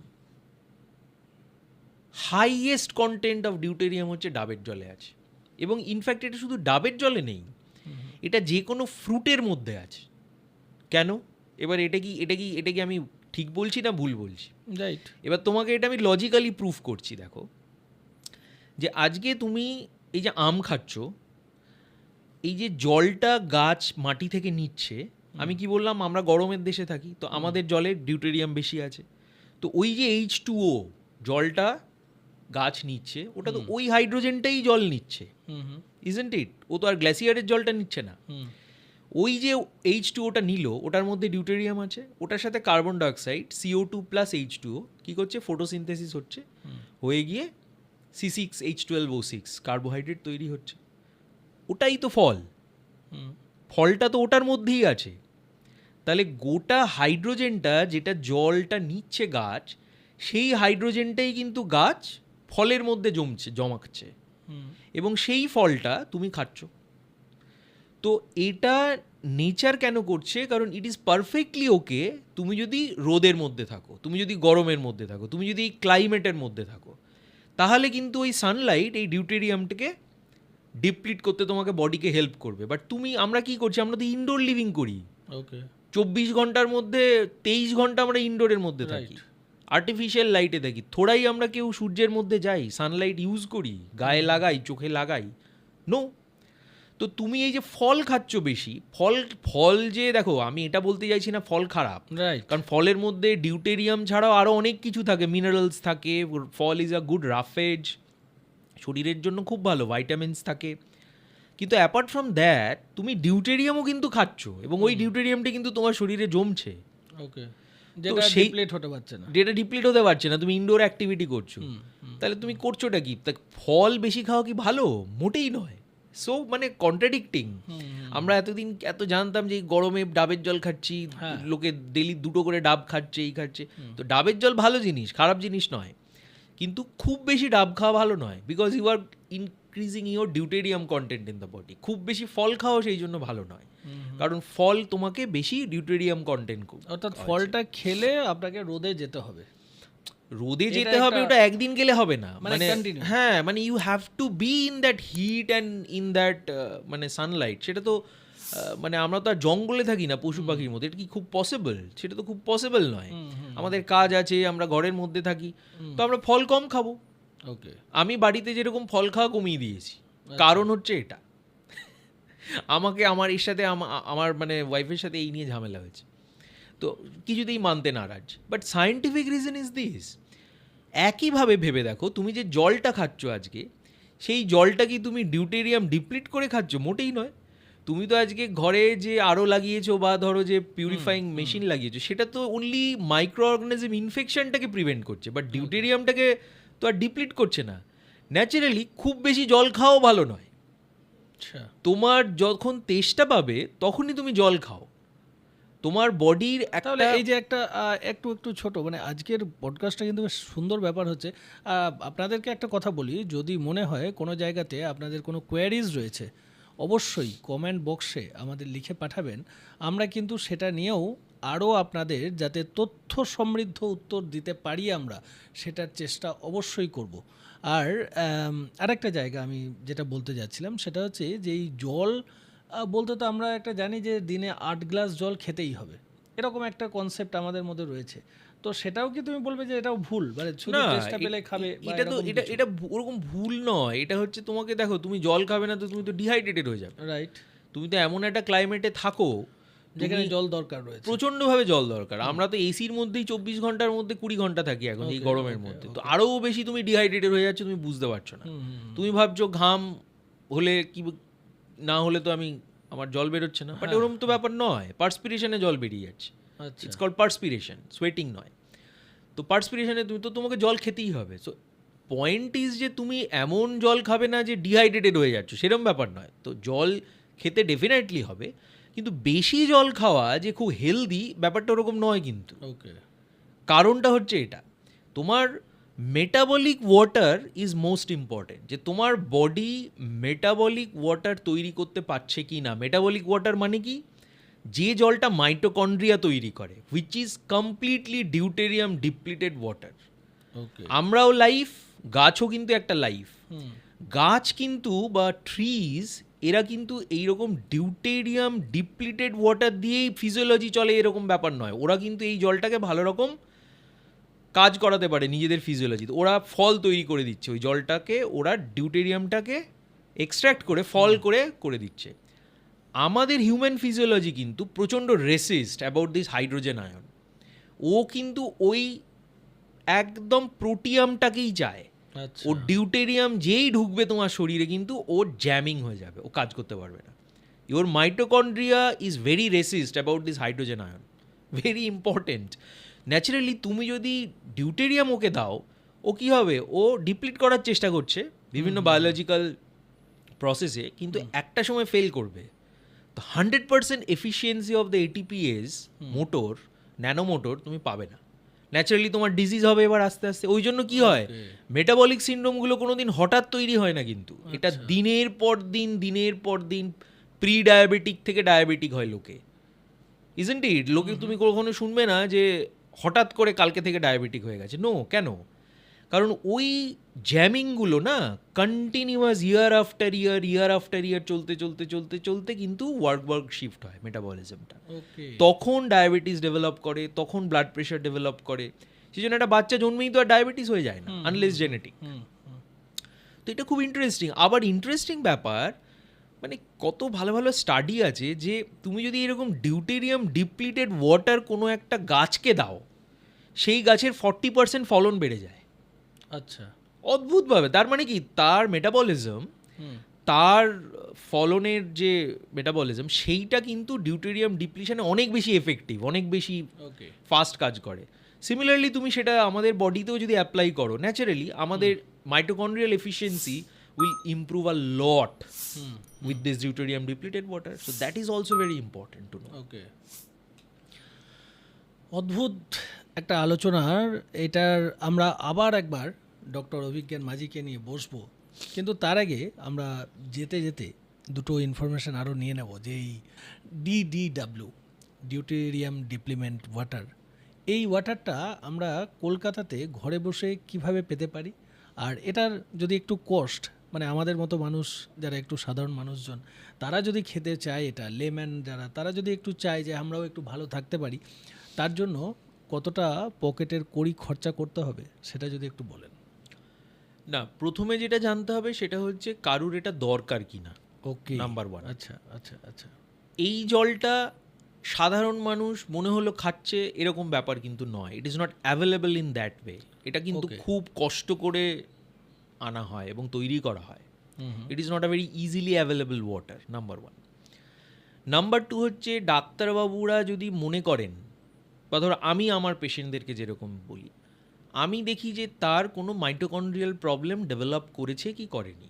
highest content of deuterium হচ্ছে ডাবের জলে আছে। এবং ইনফ্যাক্ট এটা শুধু ডাবের জলে নেই, এটা যে কোনো ফ্রুটের মধ্যে আছে। কেন? এবার এটা কি আমি ঠিক বলছি না ভুল বলছি? রাইট। এবার তোমাকে এটা আমি লজিক্যালি প্রুফ করছি। দেখো, যে আজকে তুমি এই যে আম খাচ্ছ, এই যে জলটা গাছ মাটি থেকে নিচ্ছে, আমি কি বললাম, আমরা গরমের দেশে থাকি, তো আমাদের জলে ডিউটেরিয়াম বেশি আছে। তো ওই যে H2O জলটা গাছ নিচ্ছে, ওটা তো ওই হাইড্রোজেনটাই জল নিচ্ছে, ইজন্ট ইট? ও তো আর গ্লেসিয়ারের জলটা নিচ্ছে না। ওই যে H2Oটা নিল, ওটার মধ্যে ডিউটেরিয়াম আছে, ওটার সাথে carbon dioxide CO2 plus H2O কি করছে, ফটোসিনথেসিস হচ্ছে, হয়ে গিয়ে C6H12O6 কার্বোহাইড্রেট তৈরি হচ্ছে। ওটাই তো ফল, ফলটা তো ওটার মধ্যেই আছে। তাহলে গোটা হাইড্রোজেনটা যেটা জলটা নিচ্ছে গাছ, সেই হাইড্রোজেনটাই কিন্তু গাছ ফলের মধ্যে জমাচ্ছে, এবং সেই ফলটা তুমি খাচ্ছ। তো এটা নেচার কেন করছে? কারণ ইট ইজ পারফেক্টলি ওকে তুমি যদি রোদের মধ্যে থাকো, তুমি যদি গরমের মধ্যে থাকো, তুমি যদি এই ক্লাইমেটের মধ্যে থাকো, তাহলে কিন্তু ওই সানলাইট এই ডিউটেরিয়ামটাকে ডিপ্লিট করতে তোমাকে বডিকে হেল্প করবে। বাট আমরা কি করছি, আমরা তো ইনডোর লিভিং করি। ওকে, 24 ঘন্টার মধ্যে 23 ঘন্টা আমরা ইনডোরের মধ্যে থাকি, আর্টিফিশিয়াল লাইটে থাকি। থোড়াই আমরা কেউ সূর্যের মধ্যে যাই, সানলাইট ইউজ করি, গায়ে লাগাই, চোখে লাগাই? নো। তো তুমি এই যে ফল খাচ্ছ বেশি, ফল যে দেখো, আমি এটা বলতে চাইছি না ফল খারাপ, কারণ ফলের মধ্যে ডিউটেরিয়াম ছাড়াও আরও অনেক কিছু থাকে, মিনারেলস থাকে, ফল ইজ আ গুড রাফেজ, শরীরের জন্য খুব ভালো, ভাইটামিনস থাকে। কিন্তু অ্যাপার্ট ফ্রম দ্যাট তুমি ডিউটেরিয়ামও কিন্তু খাচ্ছ, এবং ওই ডিউটেরিয়ামটা কিন্তু তোমার শরীরে জমছে। ওকে, যেটা ডিপ্লিট হতে পারছে না, যেটা ডিপ্লিট হতে পারছে না, তুমি ইনডোর অ্যাক্টিভিটি করছো। তাহলে তুমি করছোটা কি? ফল বেশি খাওয়া কি ভালো? মোটেই নয়। সো মানে কন্ট্রাডিক্টিং। আমরা এতদিন এত জানতাম যে গরমে ডাবের জল খাচ্ছি, লোকে ডেলি 2টো করে ডাব খাচ্ছে, এই খাচ্ছে। তো ডাবের জল ভালো জিনিস, খারাপ জিনিস নয়, কিন্তু খুব বেশি ডাব খাওয়া ভালো নয়, because you are increasing your deuterium content in the body. খুব বেশি ফল খাওয়া সেই জন্য ভালো নয়, কারণ ফল তোমাকে বেশি ডিউটেরিয়াম কন্টেন্ট, অর্থাৎ ফলটা খেলে আপনাকে রোদে যেতে হবে। রোদে যেতে হবে, ওটা একদিন গেলে হবে না, মানে হ্যাঁ, মানে you have to be in that heat and in that মানে সানলাইট। সেটা তো মানে আমরা তো আর জঙ্গলে থাকি না পশু পাখির মধ্যে, এটা কি খুব পসিবল? সেটা তো খুব পসিবল নয়। আমাদের কাজ আছে, আমরা ঘরের মধ্যে থাকি, তো আমরা ফল কম খাবো। ওকে, আমি বাড়িতে যেরকম ফল খাওয়া কমিয়ে দিয়েছি, কারণ হচ্ছে এটা। আমাকে আমার এর সাথে আমার মানে ওয়াইফের সাথে এই নিয়ে ঝামেলা হয়েছে, তো কিছুতেই মানতে নারাজ। But scientific reason is this. একইভাবে ভেবে দেখো, তুমি যে জলটা খাচ্ছ আজকে, সেই জলটা কি তুমি ডিউটেরিয়াম ডিপ্লিট করে খাচ্ছ? মোটেই নয়। তুমি তো আজকে ঘরে যে আরও লাগিয়েছো, বা ধরো যে পিউরিফাইং মেশিন লাগিয়েছো, সেটা তো অনলি মাইক্রো অর্গানিজম ইনফেকশনটাকে প্রিভেন্ট করছে, বাট ডিউটেরিয়ামটাকে তো আর ডিপ্লিট করছে না। ন্যাচারালি খুব বেশি জল খাওয়াও ভালো নয়। তোমার যখন তেষ্টা পাবে তখনই তুমি জল খাও। তোমার বডির একটা, এই যে একটা একটু ছোট, মানে আজকের পডকাস্টটা কিন্তু বেশ সুন্দর ব্যাপার হচ্ছে। আপনাদেরকে একটা কথা বলি, যদি মনে হয় কোনো জায়গাতে আপনাদের কোনো কোয়ারিজ রয়েছে, অবশ্যই কমেন্ট বক্সে আমাদের লিখে পাঠাবেন। আমরা কিন্তু সেটা নিয়েও আরও আপনাদের যাতে তথ্য সমৃদ্ধ উত্তর দিতে পারি, আমরা সেটার চেষ্টা অবশ্যই করব। আর আরেকটা জায়গা আমি যেটা বলতে যাচ্ছিলাম, সেটা হচ্ছে যে এই জল বলতে তো আমরা একটা জানি যে দিনে 8 গ্লাস জল খেতেই হবে, এরকম একটা কনসেপ্ট আমাদের মধ্যে রয়েছে। তো সেটাও কি তুমি বলবে যে এটাও ভুল, মানে শুধু চেষ্টা পেলে খাবে? এটা তো এটা ওরকম ভুল নয়। এটা হচ্ছে, তোমাকে দেখো, তুমি জল খাবে না তো তুমি তো ডিহাইড্রেটেড হয়ে যাবে। রাইট, তুমি তো এমন একটা ক্লাইমেটে থাকো যেখানে জল দরকার রয়েছে, প্রচণ্ডভাবে জল দরকার। আমরা তো এসির মধ্যেই 24 ঘন্টার মধ্যে 20 ঘন্টা থাকি এখন এই গরমের মধ্যে, তো আরও বেশি তুমি ডিহাইড্রেটেড হয়ে যাচ্ছ, তুমি বুঝতে পারছো না। তুমি ভাবছো ঘাম হলে কি না হলে তো আমার জল বেরোচ্ছে না, বাট ওরকম তো ব্যাপার নয়। পার্সপিরেশনে জল বেরিয়ে যাচ্ছে, ইটস কল্ড পার্সপিরেশন, সোয়েটিং নয়। তো পার্সপিরেশনে তোমাকে জল খেতেই হবে। সো পয়েন্ট ইজ যে তুমি এমন জল খাবে না যে ডিহাইড্রেটেড হয়ে যাচ্ছ, সেরকম ব্যাপার নয়। তো জল খেতে ডেফিনেটলি হবে, কিন্তু বেশি জল খাওয়া যে খুব হেলদি ব্যাপারটা ওরকম নয় কিন্তু। ওকে, কারণটা হচ্ছে এটা, তোমার metabolic water is most important, যে তোমার বডি মেটাবলিক ওয়াটার তৈরি করতে পারছে কি না। মেটাবলিক ওয়াটার মানে কি? যে জলটা মাইটোকন্ড্রিয়া তৈরি করে, which is completely deuterium depleted water. আমরাও লাইফ, গাছও কিন্তু একটা লাইফ। গাছ কিন্তু বা ট্রিজ, এরা কিন্তু এইরকম ডিউটেরিয়াম ডিপ্লিটেড ওয়াটার দিয়েই ফিজিওলজি চলে, এরকম ব্যাপার নয়। ওরা কিন্তু এই জলটাকে ভালো রকম কাজ করাতে পারে নিজেদের ফিজিওলজিতে। ওরা ফল তৈরি করে দিচ্ছে, ওই জলটাকে ওরা ডিউটেরিয়ামটাকে এক্সট্র্যাক্ট করে ফল করে দিচ্ছে। আমাদের হিউম্যান ফিজিওলজি কিন্তু প্রচণ্ড resist about this hydrogen ion. ও কিন্তু ওই একদম প্রোটিয়ামটাকেই চায়। আচ্ছা ও ডিউটেরিয়াম যেই ঢুকবে তোমার শরীরে কিন্তু ও জ্যামিং হয়ে যাবে, ও কাজ করতে পারবে না। Your mitochondria is very resist about this hydrogen ion, very important. Naturally তুমি যদি ডিউটেরিয়াম ওকে দাও, ও কী হবে, ও ডিপ্লিট করার চেষ্টা করছে বিভিন্ন বায়োলজিক্যাল প্রসেসে, কিন্তু একটা সময় ফেল করবে। তো 100% efficiency of the ATPase motor, nano motor তুমি পাবে না। ন্যাচারালি তোমার ডিজিজ হবে এবার আস্তে আস্তে। ওই জন্য কি হয়, মেটাবলিক সিন্ড্রোমগুলো কোনো দিন হঠাৎ তৈরি হয় না, কিন্তু এটা দিনের পর দিন প্রি ডায়াবেটিক থেকে ডায়াবেটিক হয় লোকে। Isn't it? লোকে তুমি কখনো শুনবে না যে হঠাৎ করে কালকে থেকে ডায়াবেটিক হয়ে গেছে। নো, কেন? কারণ ওই জ্যামিংগুলো না কন্টিনিউয়াস ইয়ার আফটার ইয়ার চলতে কিন্তু ওয়ার্ক শিফট হয় মেটাবলিজমটা। তখন ডায়াবেটিস ডেভেলপ করে, তখন ব্লাড প্রেশার ডেভেলপ করে। সেই জন্য একটা বাচ্চা জন্মেই তো আর ডায়াবেটিস হয়ে যায় না, আনলেস জেনেটিক। তো এটা খুব ইন্টারেস্টিং। আবার ইন্টারেস্টিং ব্যাপার, মানে কত ভালো ভালো স্টাডি আছে যে তুমি যদি এরকম ডিউটেরিয়াম ডিপ্লিটেড ওয়াটার কোনো একটা গাছকে দাও, সেই গাছের 40% ফলন বেড়ে যায়। আচ্ছা, অদ্ভুতভাবে। তার মানে কি, তার মেটাবলিজম, তার ফলনের যে মেটাবলিজম, সেইটা কিন্তু ডিউটেরিয়াম ডিপ্লিশনে অনেক বেশি এফেক্টিভ, অনেক বেশি ফাস্ট কাজ করে। সিমিলারলি তুমি সেটা আমাদের বডিতেও যদি অ্যাপ্লাই করো, ন্যাচারালি আমাদের mitochondrial efficiency will improve a lot with this deuterium depleted water. So that is also very important to know. ওকে, অদ্ভুত একটা আলোচনার। এটার আমরা আবার একবার ডক্টর অভিজ্ঞান মাঝিকে নিয়ে বসবো, কিন্তু তার আগে আমরা যেতে যেতে দুটো ইনফরমেশন আরও নিয়ে নেব। যে এই DDW, ডিউটেরিয়াম ডিপ্লিমেন্ট ওয়াটার, এই ওয়াটারটা আমরা কলকাতাতে ঘরে বসে কিভাবে পেতে পারি, আর এটার যদি একটু কস্ট, মানে আমাদের মতো মানুষ যারা একটু সাধারণ মানুষজন, তারা যদি খেতে চায়, এটা লেম্যান যারা, তারা যদি একটু চায় যে আমরাও একটু ভালো থাকতে পারি, তার জন্য কতটা পকেটের কড়ি খরচা করতে হবে সেটা যদি একটু বলেন। না, প্রথমে যেটা জানতে হবে সেটা হচ্ছে কারুর এটা দরকার কিনা। ওকে, নাম্বার 1। আচ্ছা আচ্ছা আচ্ছা। এই জলটা সাধারণ মানুষ মনে হলো খাচ্ছে এরকম ব্যাপার কিন্তু নয়। ইট is not available in that way. এটা কিন্তু খুব কষ্ট করে আনা হয় এবং তৈরি করা হয়। ইট is not a very easily available water, number 1। Number 2 হচ্ছে, ডাক্তারবাবুরা যদি মনে করেন, বা ধরো আমি আমার পেশেন্টদেরকে যেরকম বলি, আমি দেখি যে তার কোনো মাইটোকন্ড্রিয়াল প্রবলেম ডেভেলপ করেছে কি করেনি।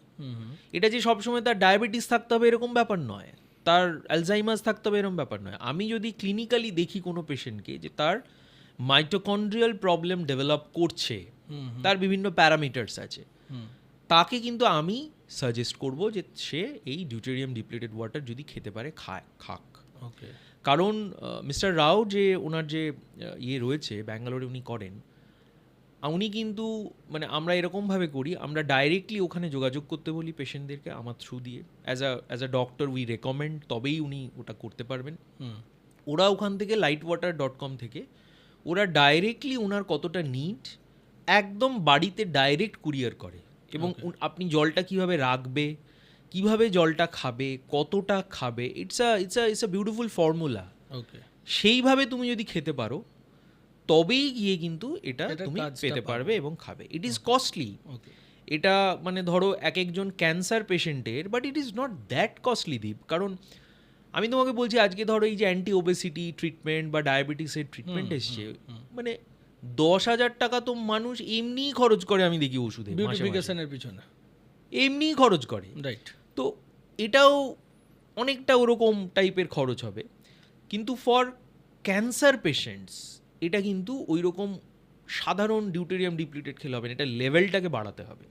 এটা যে সবসময় তার ডায়াবেটিস থাকতে হবে এরকম ব্যাপার নয়, তার অ্যালজাইমার্স থাকতে হবে এরকম ব্যাপার নয়। আমি যদি ক্লিনিক্যালি দেখি কোনো পেশেন্টকে যে তার মাইটোকন্ড্রিয়াল প্রবলেম ডেভেলপ করছে, তার বিভিন্ন প্যারামিটার্স আছে, তাকে কিন্তু আমি সাজেস্ট করব যে সে এই ডিউটেরিয়াম ডিপ্লিটেড ওয়াটার যদি খেতে পারে খাক। ওকে, কারণ মিস্টার রাও যে ওনার যে রয়েছে ব্যাঙ্গালোরে উনি করেন, উনি কিন্তু মানে আমরা এরকমভাবে করি, আমরা ডাইরেক্টলি ওখানে যোগাযোগ করতে বলি পেশেন্টদেরকে আমার থ্রু দিয়ে। As a doctor we recommend, তবেই উনি ওটা করতে পারবেন। ওরা ওখান থেকে lightwater.com থেকে ওরা ডাইরেক্টলি ওনার কতটা নিড একদম বাড়িতে ডাইরেক্ট কুরিয়ার করে, এবং আপনি জলটা কিভাবে রাখবে, কিভাবে জলটা খাবে, কতটা খাবে, ইটস আ বিউটিফুল ফর্মুলা। ওকে, সেইভাবে তুমি যদি খেতে পারো তবেই গিয়ে কিন্তু এটা তুমি পেতে পারবে এবং খাবে। It is costly. এটা মানে ধরো এক একজন ক্যান্সার পেশেন্টের, but it is not that costly Deep. কারণ আমি তোমাকে বলছি, আজকে ধরো এই যে অ্যান্টি ওবেসিটি ট্রিটমেন্ট বা ডায়াবেটিসের ট্রিটমেন্ট এসছে, মানে 10,000 টাকা তো মানুষ এমনিই খরচ করে, আমি দেখি ওষুধে, বিউটিফিকেশনের পিছনে এমনিই খরচ করে। রাইট। তো এটাও অনেকটা ওরকম টাইপের খরচ হবে, কিন্তু ফর ক্যান্সার পেশেন্টস এটা কিন্তু ওই রকম সাধারণ ডিউটেরিয়াম ডিপ্লিটেড খেলে হবে না, এটা লেভেলটাকে বাড়াতে হবে।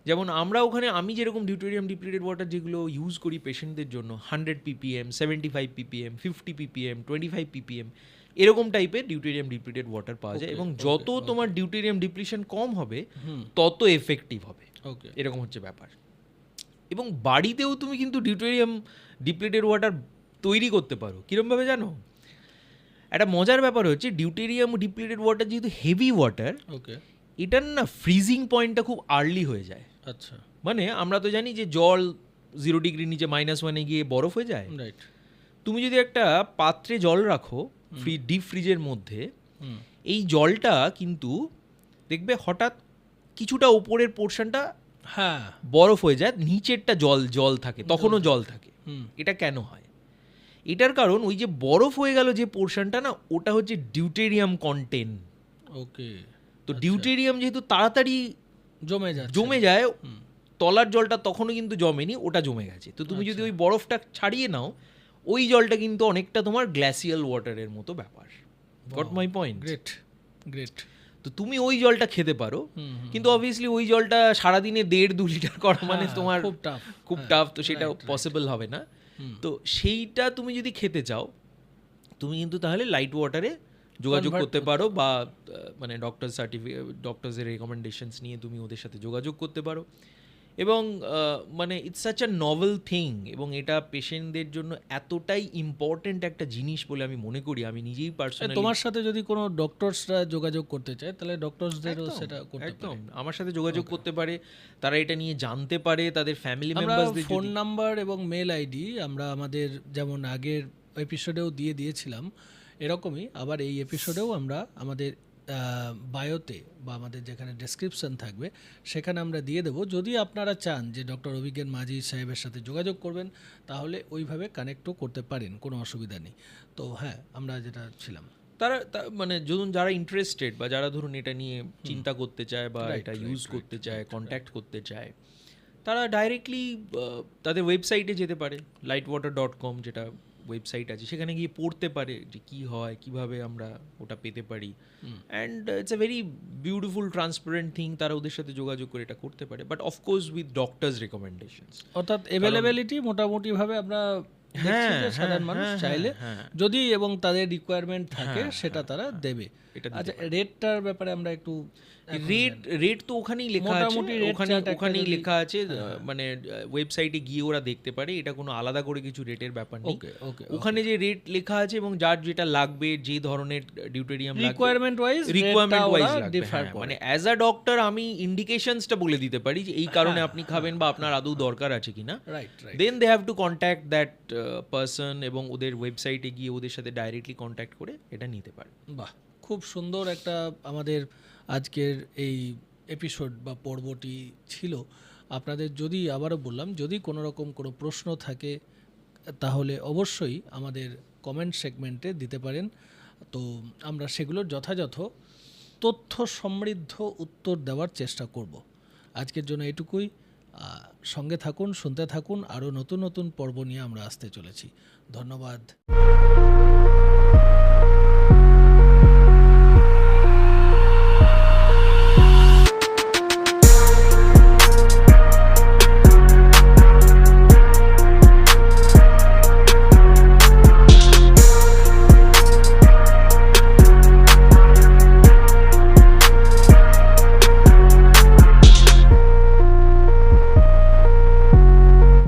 যেমন আমরা ওখানে, আমি যেরকম ডিউটেরিয়াম ডিপ্লিটেড ওয়াটার যেগুলো ইউজ করি পেশেন্টদের জন্য, 100 ppm, 75 ppm, 50 ppm, 25 ppm, এরকম টাইপের ডিউটেরিয়াম ডিপ্লিটেড ওয়াটার পাওয়া যায়। এবং যত তোমার ডিউটেরিয়াম ডিপ্লিশন কম হবে তত এফেক্টিভ হবে, এরকম হচ্ছে ব্যাপার। এবং বাড়িতেও তুমি কিন্তু ডিউটেরিয়াম ডিপ্লিটেড ওয়াটার তৈরি করতে পারো। কীরকমভাবে জানো? একটা মজার ব্যাপার হচ্ছে, ডিউটেরিয়াম ডিপ্লিটেড ওয়াটার যেহেতু হেভি ওয়াটার, এটার না ফ্রিজিং পয়েন্টটা খুব আর্লি হয়ে যায়। আচ্ছা, মানে আমরা তো জানি যে জল 0 ডিগ্রি নিচে -1 গিয়ে বরফ হয়ে যায়। রাইট। তুমি যদি একটা পাত্রে জল রাখো ডিপ ফ্রিজের মধ্যে, এই জলটা কিন্তু দেখবে হঠাৎ কিছুটা ওপরের পোর্শনটা হ্যাঁ বরফ হয়ে যায়, নিচেরটা জল থাকে, তখনও জল থাকে। এটা কেন হয়? এটার কারণ ওই যে বরফ হয়ে গেল যে পোর্শনটা না, ওটা হচ্ছে ডিউটেরিয়াম কন্টেন্ট। ওকে, তো ডিউটেরিয়াম যেহেতু তাড়াতাড়ি জমে যায়, তলার জলটা তখনও কিন্তু জমেনি, ওটা জমে গেছে। তো তুমি যদি ওই বরফটা ছাড়িয়ে নাও, ওই জলটা কিন্তু অনেকটা তোমার গ্ল্যাসিয়াল ওয়াটারের মতো ব্যাপার। Got my point? Great great. তো তুমি ওই জলটা খেতে পারো, কিন্তু অবভিয়াসলি ওই জলটা সারাদিনে 1.5-2 লিটার করা মানে তোমার খুব টাফ, তো সেটা পসিবল হবে না। তো সেইটা তুমি যদি খেতে চাও, তুমি কিন্তু তাহলে লাইট ওয়াটারে যোগাযোগ করতে পারো, বা মানে ডক্টরসের রেকমেন্ডেশনস নিয়ে তুমি ওদের সাথে যোগাযোগ করতে পারো। এবং মানে it's such a novel thing, এবং এটা পেশেন্টদের জন্য এতটাই ইম্পর্টেন্ট একটা জিনিস বলে আমি মনে করি। আমি নিজেই পার্সোনালি, তোমার সাথে যদি কোনো ডক্টরসরা যোগাযোগ করতে চায়, তাহলে ডক্টরসদেরও সেটা করতে পারে, আমার সাথে যোগাযোগ করতে পারে, তারা এটা নিয়ে জানতে পারে, তাদের ফ্যামিলি মেম্বারসদের ফোন নাম্বার এবং মেল আইডি আমরা আমাদের যেমন আগের এপিসোডেও দিয়েছিলাম, এরকমই আবার এই এপিসোডেও আমরা আমাদের বায়োতে বা আমাদের যেখানে ডেসক্রিপশন থাকবে সেখানে আমরা দিয়ে দেবো। যদি আপনারা চান যে ডক্টর অভিজ্ঞান মাঝি সাহেবের সাথে যোগাযোগ করবেন, তাহলে ওইভাবে কানেক্টও করতে পারেন, কোনো অসুবিধা নেই। তো হ্যাঁ, আমরা যেটা ছিলাম, তারা মানে ধরুন যারা ইন্টারেস্টেড বা যারা ধরুন এটা নিয়ে চিন্তা করতে চায় বা এটা ইউজ করতে চায়, কন্ট্যাক্ট করতে চায়, তারা ডাইরেক্টলি তাদের ওয়েবসাইটে যেতে পারে, lightwater.com যেটা ওয়েবসাইট আছে, সেখানে গিয়ে পড়তে পারে যে কী হয়, কীভাবে আমরা ওটা পেতে পারি। And it's a very beautiful transparent thing. তারা ওদের সাথে যোগাযোগ করে এটা করতে পারে, but of course with doctors recommendations. অর্থাৎ অ্যাভেলেবিলিটি মোটামুটিভাবে আমরা সাধারণ মানুষ চাইলে যদি এবং তাদের রিকোয়ারমেন্ট থাকে সেটা তারা দেবে। আচ্ছা, রেটটার ব্যাপারে আমরা একটু, রেট তো ওখানেই লেখা আছে, ওখানেই লেখা আছে, মানে ওয়েবসাইটে গিয়ে ওরা দেখতে পারে, এটা কোনো আলাদা করে কিছু রেটের ব্যাপার নেই। ওখানে যে রেট লেখা আছে এবং যার যেটা লাগবে, যে ধরনের ডিউটেরিয়াম রিকোয়ারমেন্ট ওয়াইজ লাগবে, মানে অ্যাজ আ ডক্টর আমি ইন্ডিকেশনসটা বলে দিতে পারি যে এই কারণে আপনি খাবেন বা আপনার আদৌ দরকার আছে কিনা। Then they have to contact that person, এবং ওদের ওয়েবসাইটে গিয়ে ওদের সাথে ডাইরেক্টলি কন্ট্যাক্ট করে এটা নিতে পারে। বাহ, খুব সুন্দর একটা আমাদের আজকের এই এপিসোড বা পর্বটি ছিল। আপনাদের যদি, আবারও বললাম, যদি কোনো রকম কোনো প্রশ্ন থাকে তাহলে অবশ্যই আমাদের কমেন্ট সেগমেন্টে দিতে পারেন। তো আমরা সেগুলোর যথাযথ তথ্য সমৃদ্ধ উত্তর দেওয়ার চেষ্টা করব। আজকের জন্য এটুকুই। সঙ্গে থাকুন, শুনতে থাকুন, আরও নতুন নতুন পর্ব নিয়ে আমরা আসতে চলেছি। ধন্যবাদ।